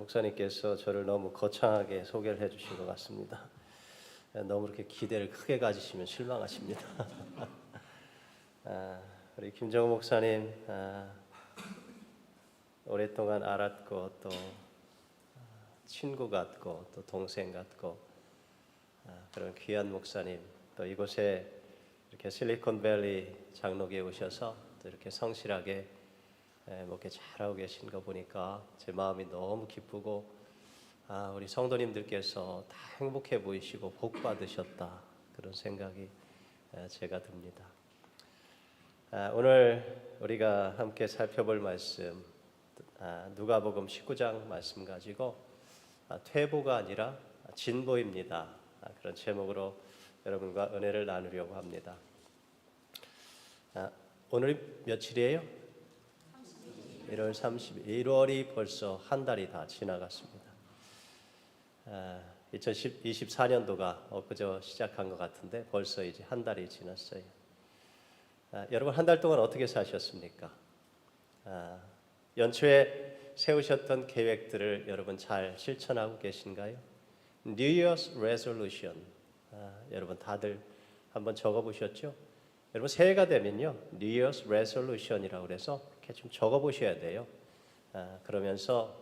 목사님께서 저를 너무 거창하게 소개를 해주신 것 같습니다. 너무 이렇게 기대를 크게 가지시면 실망하십니다. 우리 김정우 목사님 오랫동안 알았고 또 친구 같고 또 동생 같고 그런 귀한 목사님, 또 이곳에 이렇게 실리콘밸리 장로교에 오셔서 또 이렇게 성실하게 목회 잘하고 계신 거 보니까 제 마음이 너무 기쁘고 우리 성도님들께서 다 행복해 보이시고 복 받으셨다, 그런 생각이 제가 듭니다. 오늘 우리가 함께 살펴볼 말씀, 누가복음 19장 말씀 가지고 퇴보가 아니라 진보입니다, 그런 제목으로 여러분과 은혜를 나누려고 합니다. 오늘이 며칠이에요? 1월 30일. 1월이 벌써 한 달이 다 지나갔습니다. 2024년도가 엊그저 시작한 것 같은데 벌써 이제 한 달이 지났어요. 여러분, 한 달 동안 어떻게 사셨습니까? 연초에 세우셨던 계획들을 여러분 잘 실천하고 계신가요? New Year's Resolution, 여러분 다들 한번 적어보셨죠? 여러분, 새해가 되면요, New Year's Resolution이라고 그래서 이렇게 좀 적어보셔야 돼요. 그러면서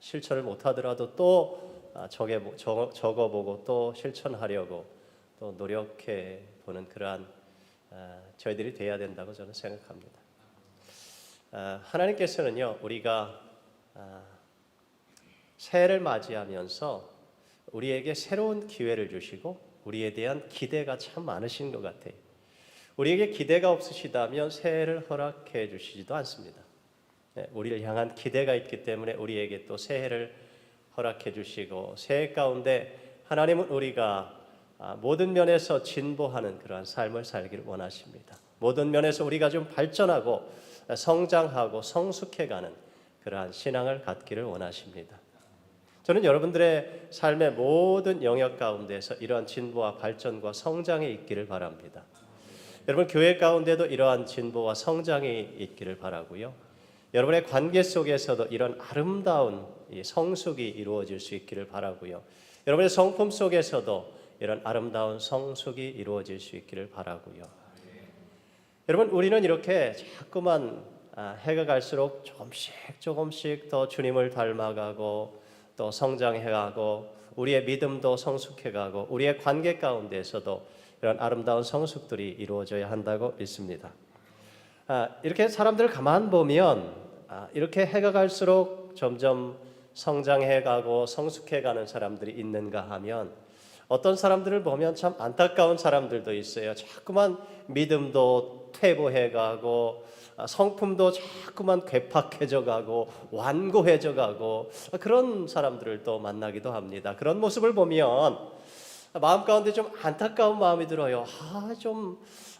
실천을 못하더라도 또 적어보고 또 실천하려고 또 노력해 보는 그러한 저희들이 돼야 된다고 저는 생각합니다. 하나님께서는요, 우리가 새해를 맞이하면서 우리에게 새로운 기회를 주시고 우리에 대한 기대가 참 많으신 것 같아요. 우리에게 기대가 없으시다면 새해를 허락해 주시지도 않습니다. 우리를 향한 기대가 있기 때문에 우리에게 또 새해를 허락해 주시고, 새해 가운데 하나님은 우리가 모든 면에서 진보하는 그러한 삶을 살기를 원하십니다. 모든 면에서 우리가 좀 발전하고 성장하고 성숙해가는 그러한 신앙을 갖기를 원하십니다. 저는 여러분들의 삶의 모든 영역 가운데서 이러한 진보와 발전과 성장이 있기를 바랍니다. 여러분, 교회 가운데도 이러한 진보와 성장이 있기를 바라고요. 여러분의 관계 속에서도 이런 아름다운 성숙이 이루어질 수 있기를 바라고요. 여러분의 성품 속에서도 이런 아름다운 성숙이 이루어질 수 있기를 바라고요. 여러분, 우리는 이렇게 자꾸만 해가 갈수록 조금씩 더 주님을 닮아가고 또 성장해가고 우리의 믿음도 성숙해가고 우리의 관계 가운데서도 이런 아름다운 성숙들이 이루어져야 한다고 믿습니다. 이렇게 사람들을 가만 보면 이렇게 해가 갈수록 점점 성장해가고 성숙해가는 사람들이 있는가 하면, 어떤 사람들을 보면 참 안타까운 사람들도 있어요. 자꾸만 믿음도 퇴보해가고 성품도 자꾸만 괴팍해져가고 완고해져가고 그런 사람들을 또 만나기도 합니다. 그런 모습을 보면 마음 가운데 좀 안타까운 마음이 들어요.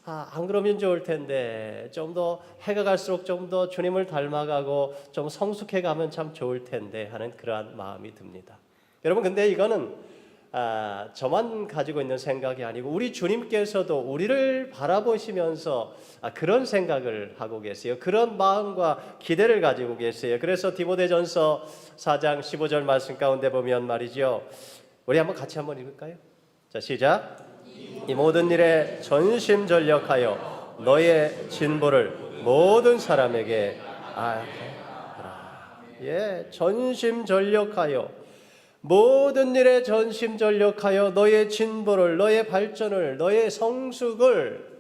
안 그러면 좋을 텐데, 좀 더 해가 갈수록 좀 더 주님을 닮아가고 좀 성숙해가면 참 좋을 텐데 하는 그러한 마음이 듭니다. 여러분, 근데 이거는 저만 가지고 있는 생각이 아니고 우리 주님께서도 우리를 바라보시면서 그런 생각을 하고 계세요. 그런 마음과 기대를 가지고 계세요. 그래서 디모데전서 4장 15절 말씀 가운데 보면 말이죠, 우리 같이 한번 읽을까요? 자, 시작. 이 모든 일에 전심전력하여 너의 진보를 모든 사람에게 하라. 전심전력하여, 모든 일에 전심전력하여 너의 진보를, 너의 발전을, 너의 성숙을,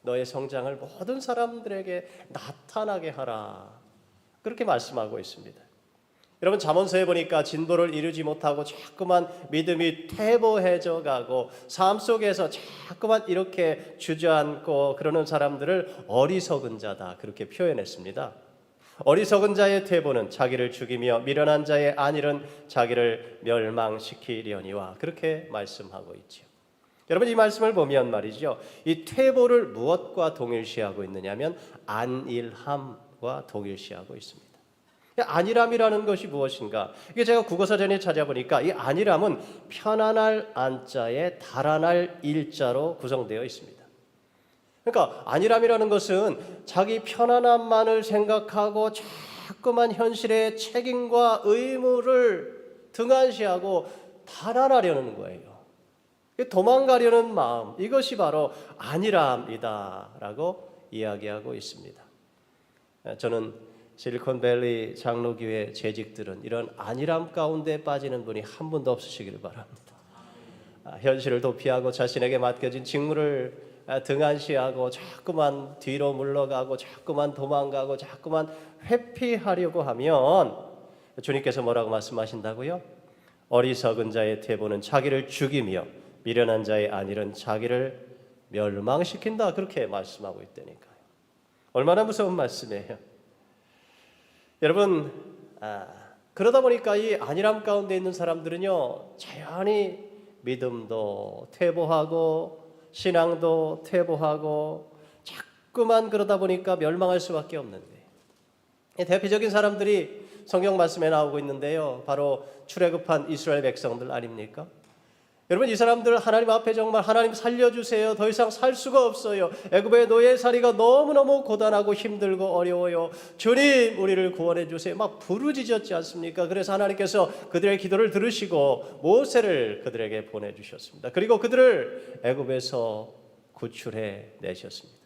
너의 성장을 모든 사람들에게 나타나게 하라. 그렇게 말씀하고 있습니다. 여러분, 잠언서에 보니까 진보를 이루지 못하고 자꾸만 믿음이 퇴보해져 가고 삶 속에서 자꾸만 이렇게 주저앉고 그러는 사람들을 어리석은 자다, 그렇게 표현했습니다. 어리석은 자의 퇴보는 자기를 죽이며 미련한 자의 안일은 자기를 멸망시키려니와, 그렇게 말씀하고 있죠. 여러분, 이 말씀을 보면 말이죠, 이 퇴보를 무엇과 동일시하고 있느냐면 안일함과 동일시하고 있습니다. 안일함이라는 것이 무엇인가? 이게 제가 국어사전에 찾아보니까 이 안일함은 편안할 안자에 달아날 일자로 구성되어 있습니다. 그러니까 안일함이라는 것은 자기 편안함만을 생각하고 자꾸만 현실의 책임과 의무를 등한시하고 달아나려는 거예요. 도망가려는 마음, 이것이 바로 안일함이다라고 이야기하고 있습니다. 저는 실리콘밸리 장로교회 재직들은 이런 안일함 가운데 빠지는 분이 한 분도 없으시기를 바랍니다. 현실을 도피하고 자신에게 맡겨진 직무를 등한시하고 자꾸만 뒤로 물러가고 자꾸만 도망가고 자꾸만 회피하려고 하면 주님께서 뭐라고 말씀하신다고요? 어리석은 자의 태보는 자기를 죽이며 미련한 자의 안일은 자기를 멸망시킨다, 그렇게 말씀하고 있다니까요. 얼마나 무서운 말씀이에요. 여러분, 그러다 보니까 이 안일함 가운데 있는 사람들은요, 자연히 믿음도 퇴보하고 신앙도 퇴보하고 자꾸만 그러다 보니까 멸망할 수밖에 없는데, 대표적인 사람들이 성경 말씀에 나오고 있는데요, 바로 출애굽한 이스라엘 백성들 아닙니까? 여러분, 이 사람들 하나님 앞에 정말 하나님 살려주세요, 더 이상 살 수가 없어요, 애굽의 노예살이가 너무너무 고단하고 힘들고 어려워요, 주님 우리를 구원해 주세요, 막 부르짖었지 않습니까? 그래서 하나님께서 그들의 기도를 들으시고 모세를 그들에게 보내주셨습니다. 그리고 그들을 애굽에서 구출해 내셨습니다.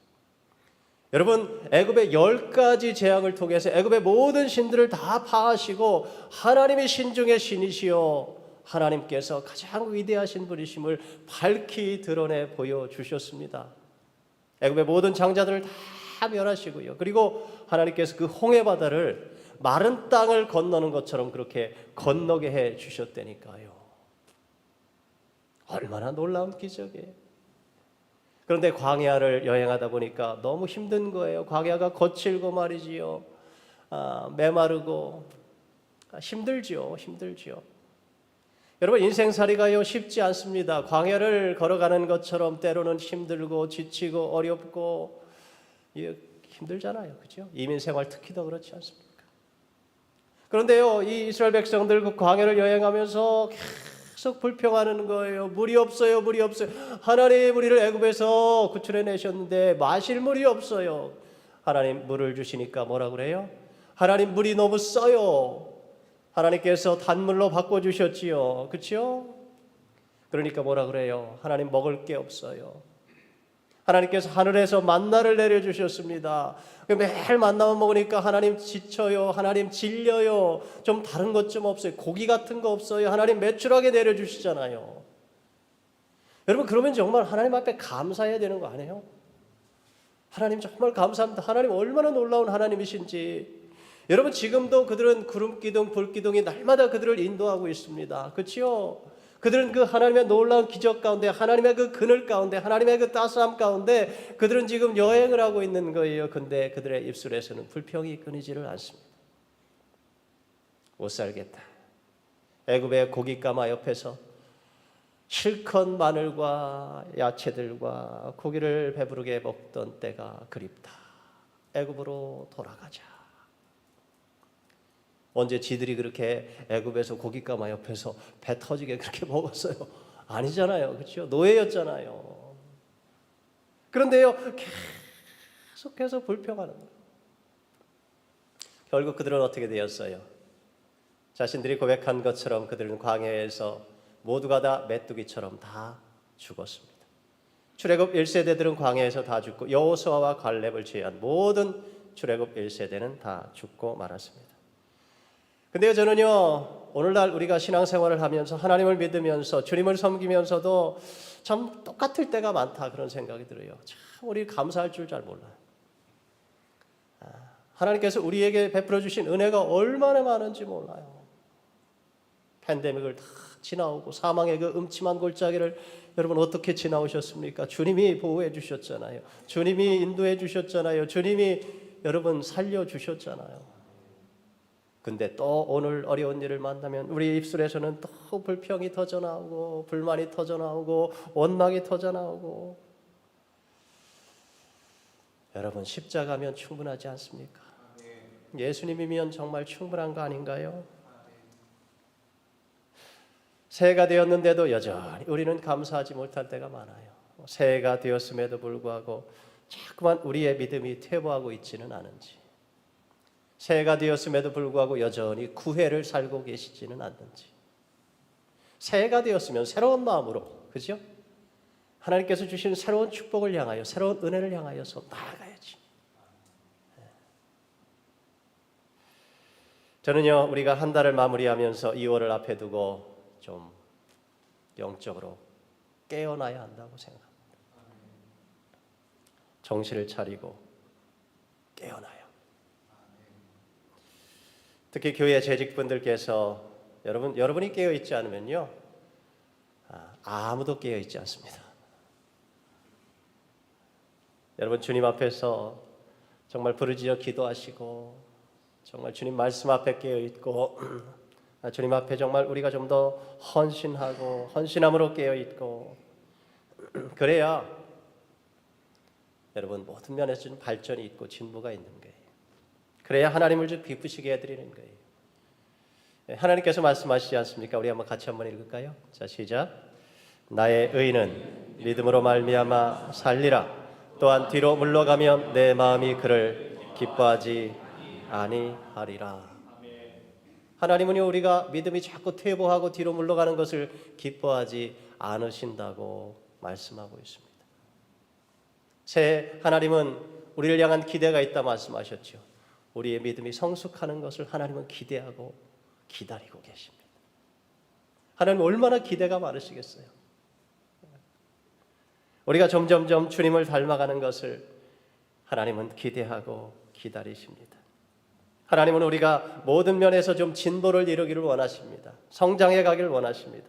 여러분, 애굽의 10가지 재앙을 통해서 애굽의 모든 신들을 다 파하시고 하나님이 신중의 신이시요 하나님께서 가장 위대하신 분이심을 밝히 드러내 보여주셨습니다. 애굽의 모든 장자들을 다 멸하시고요, 그리고 하나님께서 그 홍해 바다를 마른 땅을 건너는 것처럼 그렇게 건너게 해 주셨다니까요. 얼마나 놀라운 기적이에요. 그런데 광야를 여행하다 보니까 너무 힘든 거예요. 광야가 거칠고 말이지요, 메마르고 힘들지요. 여러분, 인생살이가요 쉽지 않습니다. 광야를 걸어가는 것처럼 때로는 힘들고 지치고 어렵고 힘들잖아요, 그렇죠? 이민생활 특히 더 그렇지 않습니까? 그런데요, 이 이스라엘 백성들 그 광야를 여행하면서 계속 불평하는 거예요. 물이 없어요. 하나님 우리를 애굽에서 구출해 내셨는데 마실 물이 없어요. 하나님 물을 주시니까 뭐라 그래요? 하나님 물이 너무 써요. 하나님께서 단물로 바꿔주셨지요, 그렇죠? 그러니까 뭐라 그래요? 하나님 먹을 게 없어요. 하나님께서 하늘에서 만나를 내려주셨습니다. 매일 만나만 먹으니까 하나님 지쳐요, 하나님 질려요, 좀 다른 것 좀 없어요, 고기 같은 거 없어요, 하나님 매출하게 내려주시잖아요. 여러분, 그러면 정말 하나님 앞에 감사해야 되는 거 아니에요? 하나님 정말 감사합니다. 하나님 얼마나 놀라운 하나님이신지. 여러분, 지금도 그들은 구름기둥 불기둥이 날마다 그들을 인도하고 있습니다, 그렇죠? 그들은 그 하나님의 놀라운 기적 가운데, 하나님의 그 그늘 가운데, 하나님의 그 따스함 가운데 그들은 지금 여행을 하고 있는 거예요. 근데 그들의 입술에서는 불평이 끊이지를 않습니다. 못 살겠다. 애굽의 고깃가마 옆에서 실컷 마늘과 야채들과 고기를 배부르게 먹던 때가 그립다. 애굽으로 돌아가자. 언제 지들이 그렇게 애굽에서 고깃가마 옆에서 배 터지게 그렇게 먹었어요? 아니잖아요, 그렇죠? 노예였잖아요. 그런데요, 계속해서 불평하는 거예요. 결국 그들은 어떻게 되었어요? 자신들이 고백한 것처럼 그들은 광야에서 모두가 다 메뚜기처럼 다 죽었습니다. 출애굽 1세대들은 광야에서 다 죽고 여호수아와 갈렙을 제외한 모든 출애굽 1세대는 다 죽고 말았습니다. 근데요, 저는요, 오늘날 우리가 신앙생활을 하면서 하나님을 믿으면서 주님을 섬기면서도 참 똑같을 때가 많다, 그런 생각이 들어요. 참 우리 감사할 줄 잘 몰라요. 하나님께서 우리에게 베풀어 주신 은혜가 얼마나 많은지 몰라요. 팬데믹을 다 지나오고 사망의 그 음침한 골짜기를 여러분 어떻게 지나오셨습니까? 주님이 보호해 주셨잖아요. 주님이 인도해 주셨잖아요. 주님이 여러분 살려 주셨잖아요. 근데 또 오늘 어려운 일을 만나면 우리 입술에서는 또 불평이 터져나오고 불만이 터져나오고 원망이 터져나오고. 여러분, 십자가면 충분하지 않습니까? 예수님이면 정말 충분한 거 아닌가요? 새해가 되었는데도 여전히 우리는 감사하지 못할 때가 많아요. 새해가 되었음에도 불구하고 자꾸만 우리의 믿음이 퇴보하고 있지는 않은지. 새해가 되었음에도 불구하고 여전히 구회를 살고 계시지는 않는지, 새해가 되었으면 새로운 마음으로, 그죠? 하나님께서 주시는 새로운 축복을 향하여, 새로운 은혜를 향하여서 나아가야지. 저는요, 우리가 한 달을 마무리하면서 2월을 앞에 두고 좀 영적으로 깨어나야 한다고 생각합니다. 정신을 차리고 깨어나요. 특히 교회 재직분들께서 여러분이 깨어있지 않으면요, 아무도 깨어있지 않습니다. 여러분 주님 앞에서 정말 부르짖어 기도하시고, 정말 주님 말씀 앞에 깨어있고, 주님 앞에 정말 우리가 좀 더 헌신하고 헌신함으로 깨어있고, 그래야 여러분 모든 면에서 좀 발전이 있고 진보가 있는 거예요. 그래야 하나님을 좀 기쁘시게 해드리는 거예요. 하나님께서 말씀하시지 않습니까? 우리 같이 한번 읽을까요? 자, 시작. 나의 의인은 믿음으로 말미암아 살리라. 또한 뒤로 물러가면 내 마음이 그를 기뻐하지 아니하리라. 하나님은요, 우리가 믿음이 자꾸 퇴보하고 뒤로 물러가는 것을 기뻐하지 않으신다고 말씀하고 있습니다. 새해 하나님은 우리를 향한 기대가 있다 말씀하셨죠. 우리의 믿음이 성숙하는 것을 하나님은 기대하고 기다리고 계십니다. 하나님 얼마나 기대가 많으시겠어요. 우리가 점점점 주님을 닮아가는 것을 하나님은 기대하고 기다리십니다. 하나님은 우리가 모든 면에서 좀 진보를 이루기를 원하십니다. 성장해 가기를 원하십니다.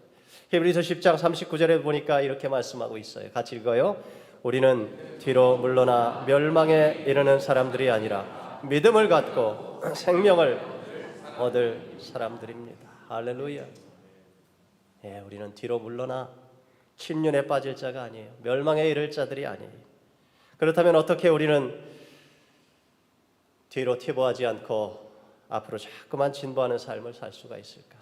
히브리서 10장 39절에 보니까 이렇게 말씀하고 있어요. 같이 읽어요. 우리는 뒤로 물러나 멸망에 이르는 사람들이 아니라 믿음을 갖고 생명을 얻을 사람들입니다. 할렐루야. 예, 우리는 뒤로 물러나 침륜에 빠질 자가 아니에요. 멸망에 이를 자들이 아니에요. 그렇다면 어떻게 우리는 뒤로 퇴보하지 않고 앞으로 자꾸만 진보하는 삶을 살 수가 있을까?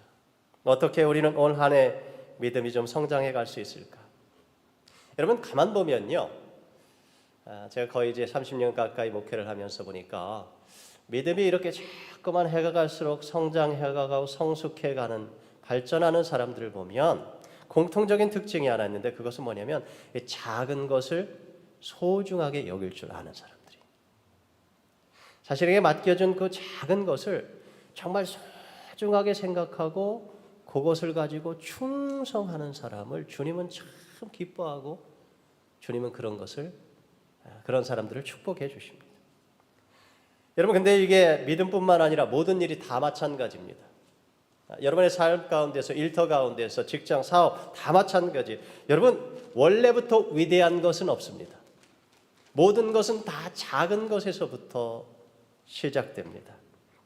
어떻게 우리는 올 한 해 믿음이 좀 성장해 갈 수 있을까? 여러분 가만 보면요, 제가 거의 이제 30년 가까이 목회를 하면서 보니까 믿음이 이렇게 자꾸만 해가 갈수록 성장해 가고 성숙해 가는, 발전하는 사람들을 보면 공통적인 특징이 하나 있는데, 그것은 뭐냐면 작은 것을 소중하게 여길 줄 아는 사람들이, 자신에게 맡겨준 그 작은 것을 정말 소중하게 생각하고 그것을 가지고 충성하는 사람을 주님은 참 기뻐하고, 주님은 그런 사람들을 축복해 주십니다. 여러분, 근데 이게 믿음뿐만 아니라 모든 일이 다 마찬가지입니다. 여러분의 삶 가운데서, 일터 가운데서, 직장, 사업 다 마찬가지. 여러분, 원래부터 위대한 것은 없습니다. 모든 것은 다 작은 것에서부터 시작됩니다.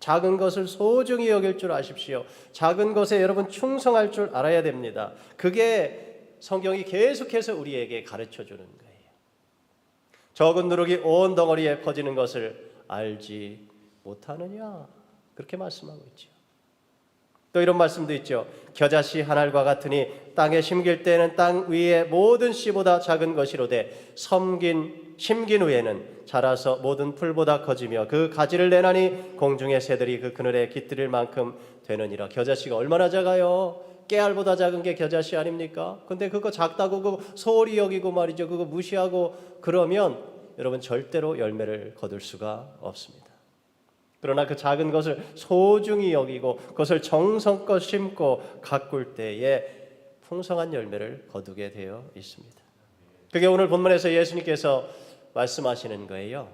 작은 것을 소중히 여길 줄 아십시오. 작은 것에 여러분 충성할 줄 알아야 됩니다. 그게 성경이 계속해서 우리에게 가르쳐 주는 거예요. 적은 누룩이 온 덩어리에 퍼지는 것을 알지 못하느냐, 그렇게 말씀하고 있죠. 또 이런 말씀도 있죠. 겨자씨 한 알과 같으니 땅에 심길 때는 땅 위의 모든 씨보다 작은 것이로되 심긴 후에는 자라서 모든 풀보다 커지며 그 가지를 내나니 공중의 새들이 그 그늘에 깃들일 만큼 되느니라. 겨자씨가 얼마나 작아요? 깨알보다 작은 게 겨자씨 아닙니까? 근데 그거 작다고 그거 소홀히 여기고 말이죠, 그거 무시하고 그러면 여러분 절대로 열매를 거둘 수가 없습니다. 그러나 그 작은 것을 소중히 여기고 그것을 정성껏 심고 가꿀 때에 풍성한 열매를 거두게 되어 있습니다. 그게 오늘 본문에서 예수님께서 말씀하시는 거예요.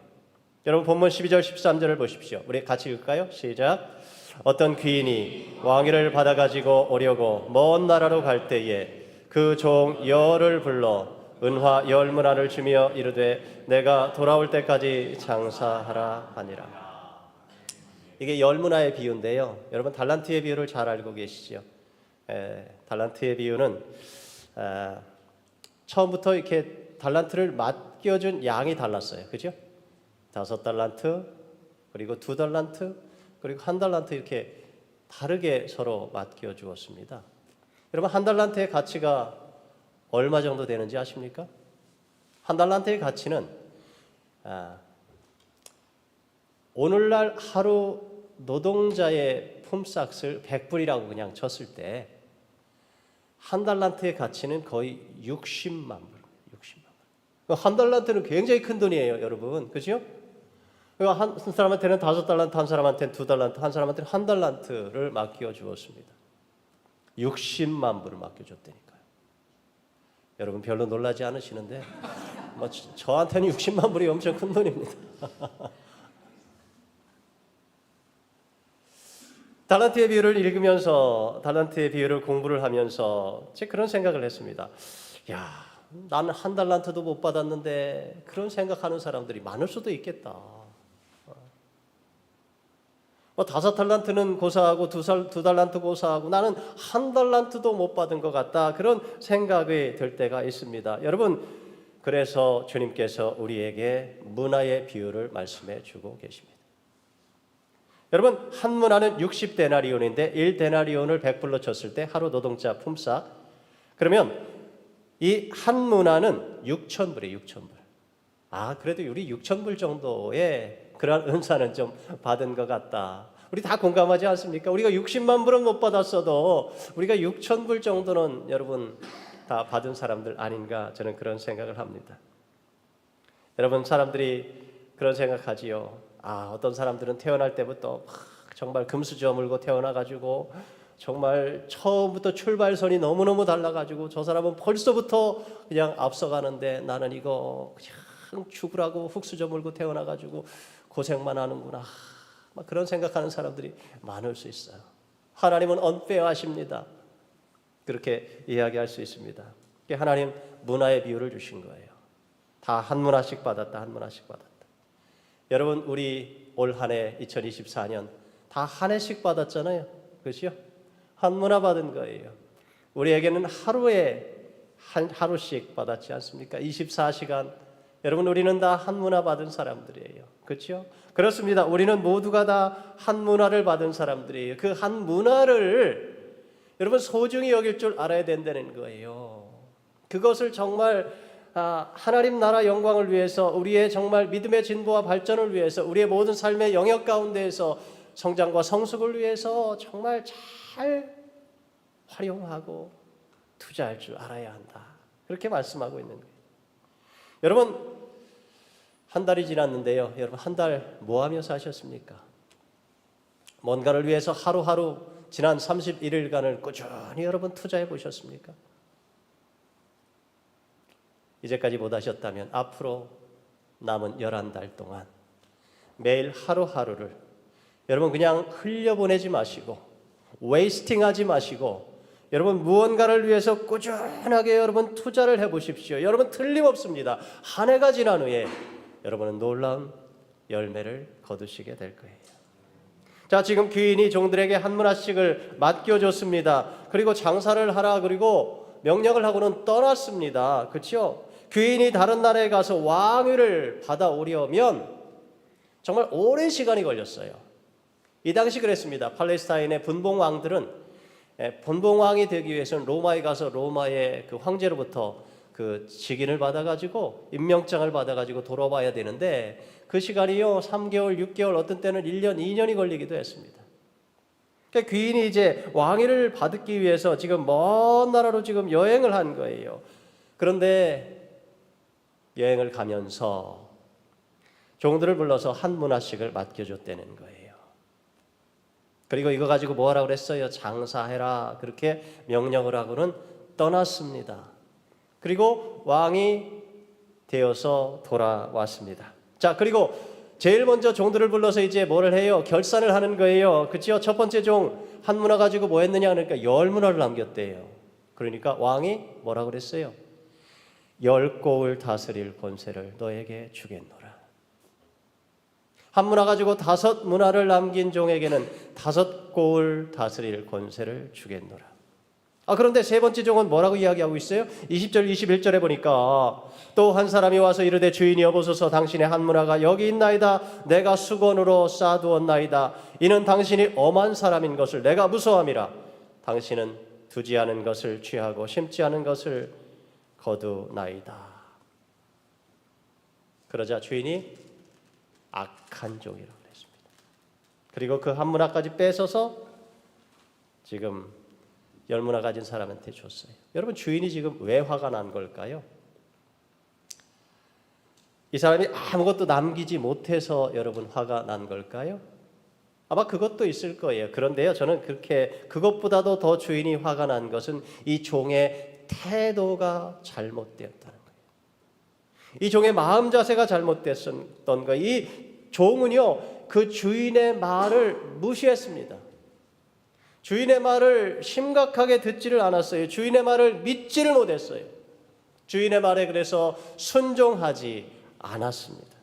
여러분 본문 12절 13절을 보십시오. 우리 같이 읽을까요? 시작. 어떤 귀인이 왕위를 받아가지고 오려고 먼 나라로 갈 때에 그 종 열을 불러 은화 10문화를 주며 이르되 내가 돌아올 때까지 장사하라 하니라. 이게 10문화의 비유인데요. 여러분 달란트의 비유를 잘 알고 계시죠? 달란트의 비유는 처음부터 이렇게 달란트를 맡겨준 양이 달랐어요. 그죠? 5달란트, 그리고 2달란트, 그리고 1달란트 이렇게 다르게 서로 맡겨주었습니다. 여러분 1달란트의 가치가 얼마 정도 되는지 아십니까? 1달란트의 가치는 오늘날 하루 노동자의 품삯을 100불이라고 그냥 쳤을 때 한 달란트의 가치는 거의 60만 불. 60만 불. 한 달란트는 굉장히 큰 돈이에요, 여러분. 그죠? 한 사람한테는 5달란트, 한 사람한테는 2달란트, 한 사람한테는 1달란트를 맡겨 주었습니다. 60만 불을 맡겨 줬다니까요. 여러분 별로 놀라지 않으시는데 뭐 저한테는 60만 불이 엄청 큰 돈입니다. 달란트의 비유를 읽으면서 달란트의 비유를 공부를 하면서 제가 그런 생각을 했습니다. 야, 나는 1달란트도 못 받았는데 그런 생각하는 사람들이 많을 수도 있겠다. 5달란트는 고사하고 2달란트 고사하고 나는 1달란트도 못 받은 것 같다. 그런 생각이 들 때가 있습니다. 여러분, 그래서 주님께서 우리에게 문화의 비유를 말씀해 주고 계십니다. 여러분, 한 문화는 60데나리온인데 1데나리온을 100불로 쳤을 때 하루 노동자 품삯, 그러면 이 한 문화는 6,000불이에요. 6,000불. 그래도 우리 6,000불 정도의 그런 은사는 좀 받은 것 같다. 우리 다 공감하지 않습니까? 우리가 60만 불은 못 받았어도 우리가 6,000불 정도는 여러분 다 받은 사람들 아닌가, 저는 그런 생각을 합니다. 여러분, 사람들이 그런 생각하지요. 어떤 사람들은 태어날 때부터 정말 금수 저물고 태어나가지고 정말 처음부터 출발선이 너무너무 달라가지고 저 사람은 벌써부터 그냥 앞서가는데 나는 이거 그냥 죽으라고 흙수 저물고 태어나가지고 고생만 하는구나. 막 그런 생각하는 사람들이 많을 수 있어요. 하나님은 언페어하십니다. 그렇게 이야기할 수 있습니다. 하나님 문화의 비유를 주신 거예요. 다 한 문화씩 받았다. 한 문화씩 받았다. 여러분, 우리 올 한 해 2024년 다 한 해씩 받았잖아요. 그렇죠? 한 문화 받은 거예요. 우리에게는 하루에 하루씩 받았지 않습니까? 24시간. 여러분, 우리는 다 한 문화 받은 사람들이에요. 그렇죠? 그렇습니다. 우리는 모두가 다 한 문화를 받은 사람들이에요. 그 한 문화를 여러분 소중히 여길 줄 알아야 된다는 거예요. 그것을 정말 하나님 나라 영광을 위해서, 우리의 정말 믿음의 진보와 발전을 위해서, 우리의 모든 삶의 영역 가운데에서 성장과 성숙을 위해서 정말 잘 활용하고 투자할 줄 알아야 한다. 그렇게 말씀하고 있는 거예요. 여러분, 한 달이 지났는데요. 여러분, 한 달 뭐 하며 사셨습니까? 뭔가를 위해서 하루하루 지난 31일간을 꾸준히 여러분 투자해 보셨습니까? 이제까지 못 하셨다면 앞으로 남은 11달 동안 매일 하루하루를 여러분 그냥 흘려보내지 마시고 웨이스팅하지 마시고 여러분 무언가를 위해서 꾸준하게 여러분 투자를 해보십시오. 여러분 틀림없습니다. 한 해가 지난 후에 여러분은 놀라운 열매를 거두시게 될 거예요. 자, 지금 귀인이 종들에게 한 문화씩을 맡겨줬습니다. 그리고 장사를 하라 그리고 명령을 하고는 떠났습니다. 그렇죠? 귀인이 다른 나라에 가서 왕위를 받아오려면 정말 오랜 시간이 걸렸어요. 이 당시 그랬습니다. 팔레스타인의 분봉왕들은 분봉왕이 되기 위해서는 로마에 가서 로마의 그 황제로부터 그 직인을 받아가지고 임명장을 받아가지고 돌아와야 되는데 그 시간이요 3개월, 6개월, 어떤 때는 1년, 2년이 걸리기도 했습니다. 그러니까 귀인이 이제 왕위를 받기 위해서 지금 먼 나라로 지금 여행을 한 거예요. 그런데 여행을 가면서 종들을 불러서 한 문화씩을 맡겨줬다는 거예요. 그리고 이거 가지고 뭐 하라고 그랬어요? 장사해라. 그렇게 명령을 하고는 떠났습니다. 그리고 왕이 되어서 돌아왔습니다. 자, 그리고 제일 먼저 종들을 불러서 이제 뭐를 해요? 결산을 하는 거예요. 그렇죠? 첫 번째 종 한 문화 가지고 뭐 했느냐? 그러니까 10문화를 남겼대요. 그러니까 왕이 뭐라고 그랬어요? 10고을 다스릴 권세를 너에게 주겠노라. 한 문화 가지고 5문화를 남긴 종에게는 5고을 다스릴 권세를 주겠노라. 그런데 세 번째 종은 뭐라고 이야기하고 있어요? 20절, 21절에 보니까 또 한 사람이 와서 이르되 주인이 여보소서 당신의 한 문화가 여기 있나이다. 내가 수건으로 쌓아두었나이다. 이는 당신이 엄한 사람인 것을 내가 무서워함이라. 당신은 두지 않은 것을 취하고 심지 않은 것을 거두나이다. 그러자 주인이 악한 종이라고 했습니다. 그리고 그 한 문화까지 뺏어서 지금 10문화 가진 사람한테 줬어요. 여러분, 주인이 지금 왜 화가 난 걸까요? 이 사람이 아무것도 남기지 못해서 여러분 화가 난 걸까요? 아마 그것도 있을 거예요. 그런데요, 저는 그것보다도 더 주인이 화가 난 것은 이 종의 태도가 잘못되었다는 거예요. 이 종의 마음 자세가 잘못됐던 거예요. 이 종은요, 그 주인의 말을 무시했습니다. 주인의 말을 심각하게 듣지를 않았어요. 주인의 말을 믿지를 못했어요. 주인의 말에 그래서 순종하지 않았습니다.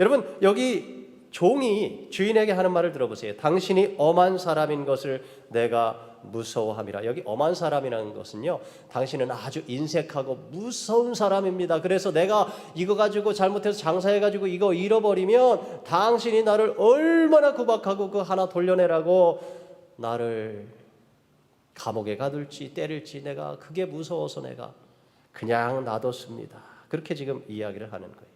여러분, 여기 종이 주인에게 하는 말을 들어보세요. 당신이 엄한 사람인 것을 내가 무서워함이라. 여기 엄한 사람이라는 것은요, 당신은 아주 인색하고 무서운 사람입니다. 그래서 내가 이거 가지고 잘못해서 장사해가지고 이거 잃어버리면 당신이 나를 얼마나 구박하고 그 하나 돌려내라고 나를 감옥에 가둘지 때릴지 내가 그게 무서워서 내가 그냥 놔뒀습니다. 그렇게 지금 이야기를 하는 거예요.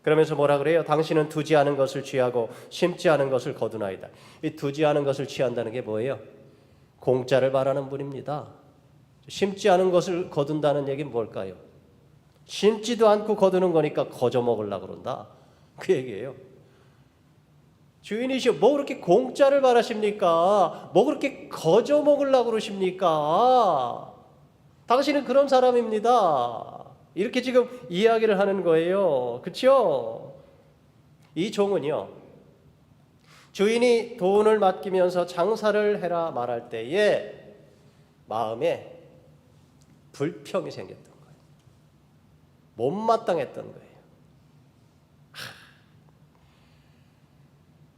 그러면서 뭐라 그래요? 당신은 두지 않은 것을 취하고 심지 않은 것을 거두나이다. 이 두지 않은 것을 취한다는 게 뭐예요? 공짜를 말하는 분입니다. 심지 않은 것을 거둔다는 얘기는 뭘까요? 심지도 않고 거두는 거니까 거저 먹으려고 그런다. 그 얘기예요. 주인이시여, 뭐 그렇게 공짜를 말하십니까? 뭐 그렇게 거저 먹으려고 그러십니까? 당신은 그런 사람입니다. 이렇게 지금 이야기를 하는 거예요. 그렇죠? 이 종은요, 주인이 돈을 맡기면서 장사를 해라 말할 때에 마음에 불평이 생겼던 거예요. 못마땅했던 거예요.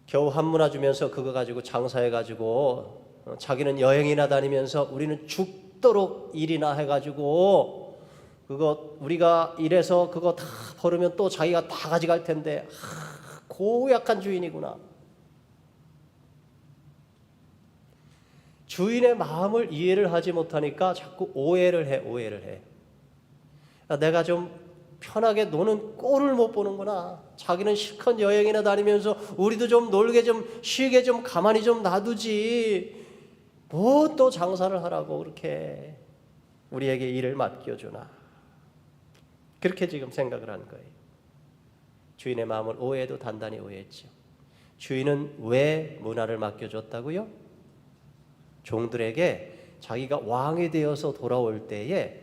겨우 한 문화 주면서 그거 가지고 장사해가지고 자기는 여행이나 다니면서 우리는 죽도록 일이나 해가지고 그거 우리가 일해서 그거 다 벌으면 또 자기가 다 가져갈 텐데 고약한 주인이구나. 주인의 마음을 이해를 하지 못하니까 자꾸 오해를 해. 내가 좀 편하게 노는 꼴을 못 보는구나. 자기는 실컷 여행이나 다니면서 우리도 좀 놀게 좀 쉬게 좀 가만히 좀 놔두지. 뭐 또 장사를 하라고 그렇게 우리에게 일을 맡겨주나. 그렇게 지금 생각을 하는 거예요. 주인의 마음을 오해도 단단히 오해했죠. 주인은 왜 문화를 맡겨줬다고요? 종들에게 자기가 왕이 되어서 돌아올 때에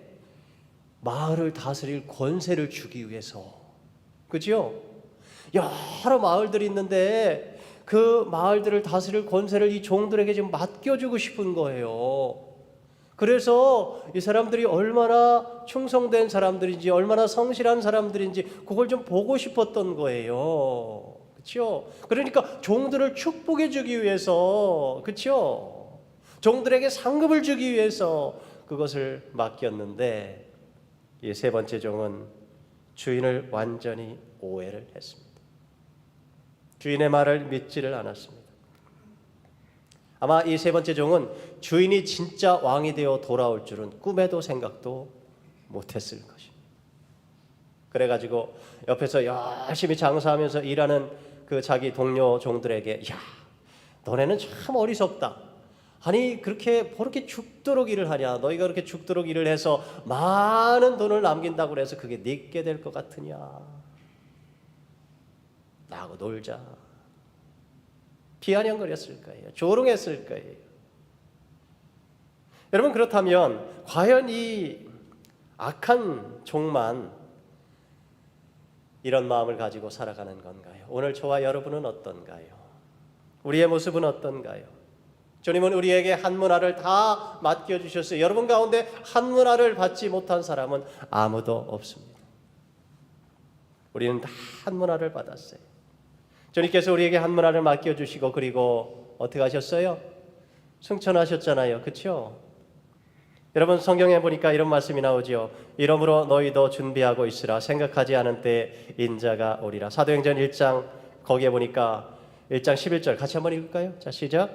마을을 다스릴 권세를 주기 위해서. 그죠? 여러 마을들이 있는데 그 마을들을 다스릴 권세를 이 종들에게 지금 맡겨주고 싶은 거예요. 그래서 이 사람들이 얼마나 충성된 사람들인지 얼마나 성실한 사람들인지 그걸 좀 보고 싶었던 거예요. 그렇죠? 그러니까 종들을 축복해 주기 위해서, 그렇죠? 종들에게 상급을 주기 위해서 그것을 맡겼는데 이 세 번째 종은 주인을 완전히 오해를 했습니다. 주인의 말을 믿지를 않았습니다. 아마 이 세 번째 종은 주인이 진짜 왕이 되어 돌아올 줄은 꿈에도 생각도 못했을 것입니다. 그래가지고 옆에서 열심히 장사하면서 일하는 그 자기 동료 종들에게, 야, 너네는 참 어리석다. 아니 그렇게 죽도록 일을 하냐? 너희가 그렇게 죽도록 일을 해서 많은 돈을 남긴다고 해서 그게 내게 될 것 같으냐? 나하고 놀자. 비아냥거렸을 거예요. 조롱했을 거예요. 여러분, 그렇다면 과연 이 악한 종만 이런 마음을 가지고 살아가는 건가요? 오늘 저와 여러분은 어떤가요? 우리의 모습은 어떤가요? 주님은 우리에게 한 문화를 다 맡겨주셨어요. 여러분 가운데 한 문화를 받지 못한 사람은 아무도 없습니다. 우리는 다 한 문화를 받았어요. 주님께서 우리에게 한 문화를 맡겨주시고 그리고 어떻게 하셨어요? 승천하셨잖아요. 그렇죠? 여러분 성경에 보니까 이런 말씀이 나오죠. 이러므로 너희도 준비하고 있으라. 생각하지 않은 때 인자가 오리라. 사도행전 1장 거기에 보니까 1장 11절 같이 한번 읽을까요? 자, 시작.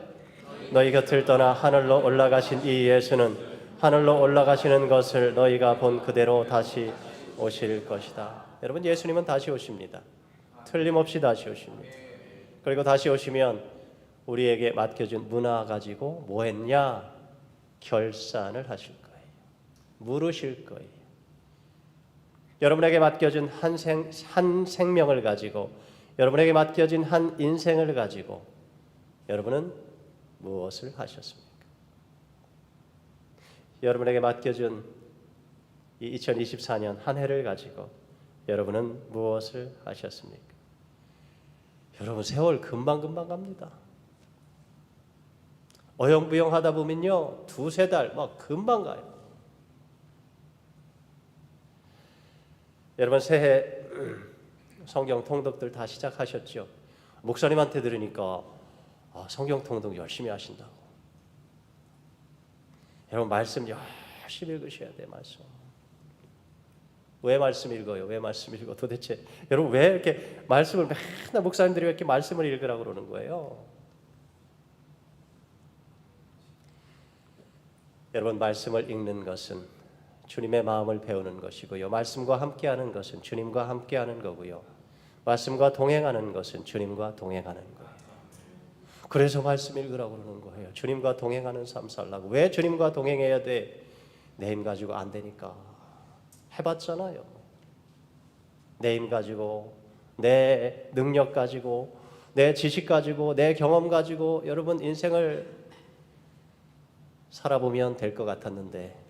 너희 곁을 떠나 하늘로 올라가신 이 예수는 하늘로 올라가시는 것을 너희가 본 그대로 다시 오실 것이다. 여러분, 예수님은 다시 오십니다. 틀림없이 다시 오십니다. 그리고 다시 오시면 우리에게 맡겨준 문화 가지고 뭐 했냐? 결산을 하실 거예요. 물으실 거예요. 여러분에게 맡겨준 한 생명을 가지고, 여러분에게 맡겨진 한 인생을 가지고 여러분은 무엇을 하셨습니까? 여러분에게 맡겨준 이 2024년 한 해를 가지고 여러분은 무엇을 하셨습니까? 여러분, 세월 금방금방 갑니다. 어영부영 하다 보면요, 두세 달 막 금방 가요. 여러분, 새해 성경 통독들 다 시작하셨죠? 목사님한테 들으니까 성경 통독 열심히 하신다고. 여러분, 말씀 열심히 읽으셔야 돼요. 말씀. 왜 말씀 읽어요? 왜 말씀 읽어? 도대체 여러분, 왜 이렇게 말씀을 맨날 목사님들이 왜 이렇게 말씀을 읽으라고 그러는 거예요? 여러분, 말씀을 읽는 것은 주님의 마음을 배우는 것이고요. 말씀과 함께하는 것은 주님과 함께하는 거고요. 말씀과 동행하는 것은 주님과 동행하는 거예요. 그래서 말씀 읽으라고 그러는 거예요. 주님과 동행하는 삶 살라고. 왜 주님과 동행해야 돼? 내 힘 가지고 안 되니까. 해봤잖아요. 내 힘 가지고, 내 능력 가지고, 내 지식 가지고, 내 경험 가지고 여러분 인생을 살아보면 될 것 같았는데,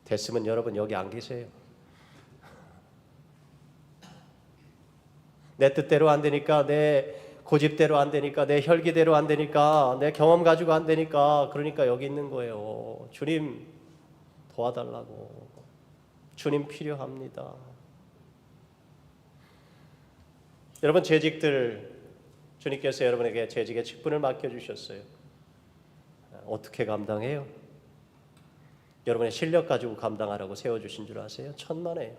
됐으면 여러분 여기 안 계세요. 내 뜻대로 안 되니까, 내 고집대로 안 되니까, 내 혈기대로 안 되니까, 내 경험 가지고 안 되니까, 그러니까 여기 있는 거예요. 주님 도와달라고. 주님 필요합니다. 여러분, 재직들, 주님께서 여러분에게 재직의 직분을 맡겨주셨어요. 어떻게 감당해요? 여러분의 실력 가지고 감당하라고 세워주신 줄 아세요? 천만에요.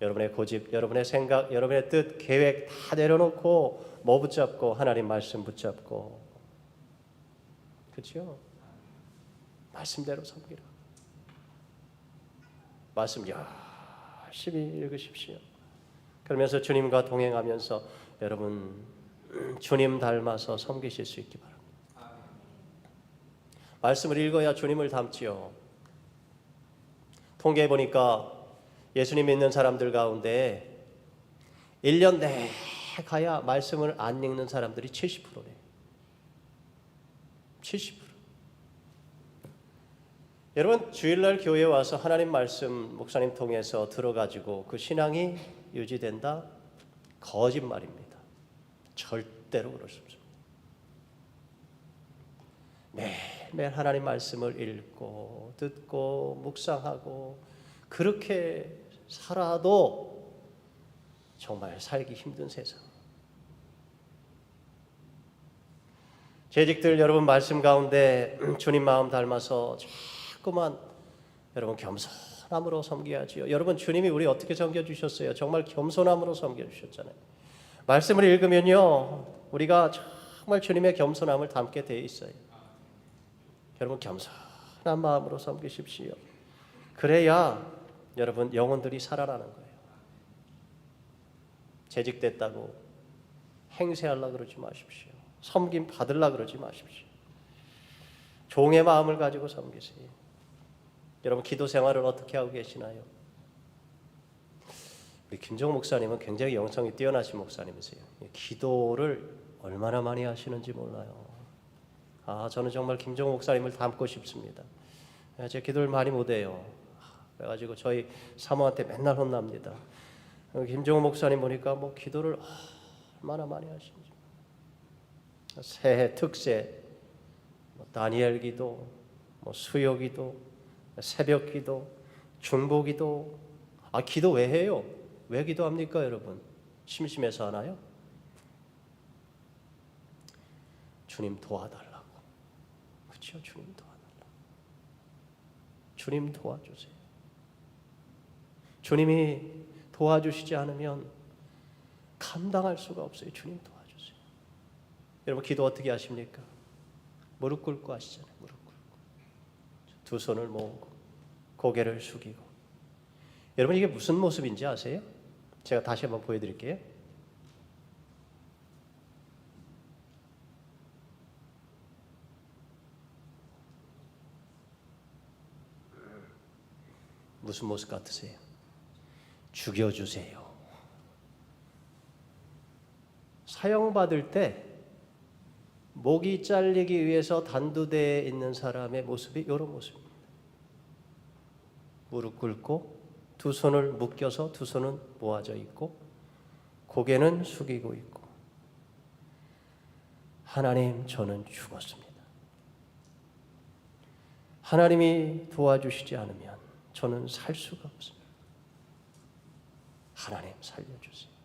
여러분의 고집, 여러분의 생각, 여러분의 뜻, 계획 다 내려놓고 뭐 붙잡고? 하나님 말씀 붙잡고. 그렇죠? 말씀대로 섬기라. 말씀 열심히 읽으십시오. 그러면서 주님과 동행하면서 여러분 주님 닮아서 섬기실 수 있기 바랍니다. 말씀을 읽어야 주님을 닮지요. 통계해 보니까 예수님 믿는 사람들 가운데 1년 내내 가야 말씀을 안 읽는 사람들이 70%래요. 70%. 여러분, 주일날 교회에 와서 하나님 말씀 목사님 통해서 들어가지고 그 신앙이 유지된다? 거짓말입니다. 절대로 그럴 수 없습니다. 매일 하나님 말씀을 읽고 듣고 묵상하고 그렇게 살아도 정말 살기 힘든 세상. 재직들 여러분 말씀 가운데 주님 마음 닮아서 자꾸만 여러분 겸손함으로 섬겨야지요. 여러분, 주님이 우리 어떻게 섬겨주셨어요? 정말 겸손함으로 섬겨주셨잖아요. 말씀을 읽으면요, 우리가 정말 주님의 겸손함을 담게 되어 있어요. 여러분, 겸손한 마음으로 섬기십시오. 그래야 여러분 영혼들이 살아나는 거예요. 재직됐다고 행세하려고 그러지 마십시오. 섬김 받으려고 그러지 마십시오. 종의 마음을 가지고 섬기세요. 여러분, 기도 생활을 어떻게 하고 계시나요? 우리 김종 목사님은 굉장히 영성이 뛰어나신 목사님이세요. 기도를 얼마나 많이 하시는지 몰라요. 저는 정말 김종 목사님을 닮고 싶습니다. 제 기도를 많이 못해요. 그래가지고 저희 사모한테 맨날 혼납니다. 김종 목사님 보니까 뭐 기도를 얼마나 많이 하시는지. 새해 특세, 다니엘 기도, 수요 기도, 새벽 기도, 중보 기도. 기도 왜 해요? 왜 기도합니까, 여러분? 심심해서 하나요? 주님 도와달라고. 그렇죠? 주님 도와달라고. 주님 도와주세요. 주님이 도와주시지 않으면 감당할 수가 없어요. 주님 도와주세요. 여러분, 기도 어떻게 하십니까? 무릎 꿇고 하시잖아요. 무릎 꿇고. 두 손을 모으고 고개를 숙이고. 여러분, 이게 무슨 모습인지 아세요? 제가 다시 한번 보여드릴게요. 무슨 모습 같으세요? 죽여주세요. 사형받을 때 목이 잘리기 위해서 단두대에 있는 사람의 모습이 이런 모습입니다. 무릎 꿇고 두 손을 묶여서 두 손은 모아져 있고 고개는 숙이고 있고, 하나님, 저는 죽었습니다. 하나님이 도와주시지 않으면 저는 살 수가 없습니다. 하나님 살려주세요.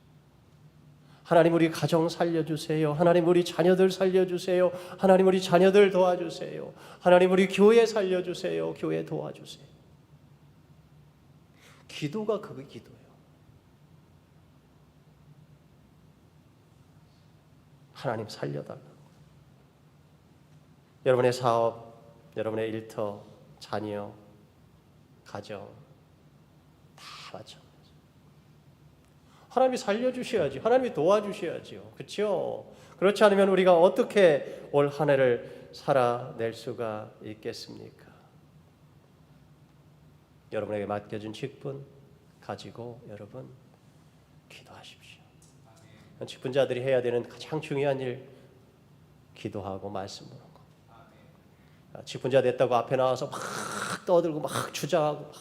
하나님 우리 가정 살려주세요. 하나님 우리 자녀들 살려주세요. 하나님 우리 자녀들 도와주세요. 하나님 우리 교회 살려주세요. 교회 도와주세요. 기도가 그게 기도예요. 하나님 살려달라고. 여러분의 사업, 여러분의 일터, 자녀, 가정 다 마찬가지. 하나님이 살려주셔야지. 하나님이 도와주셔야지요. 그렇죠? 그렇지 않으면 우리가 어떻게 올 한 해를 살아낼 수가 있겠습니까? 여러분에게 맡겨진 직분 가지고 여러분 기도하십시오. 직분자들이 해야 되는 가장 중요한 일, 기도하고 말씀 보는 거. 직분자 됐다고 앞에 나와서 막 떠들고 막 주장하고 막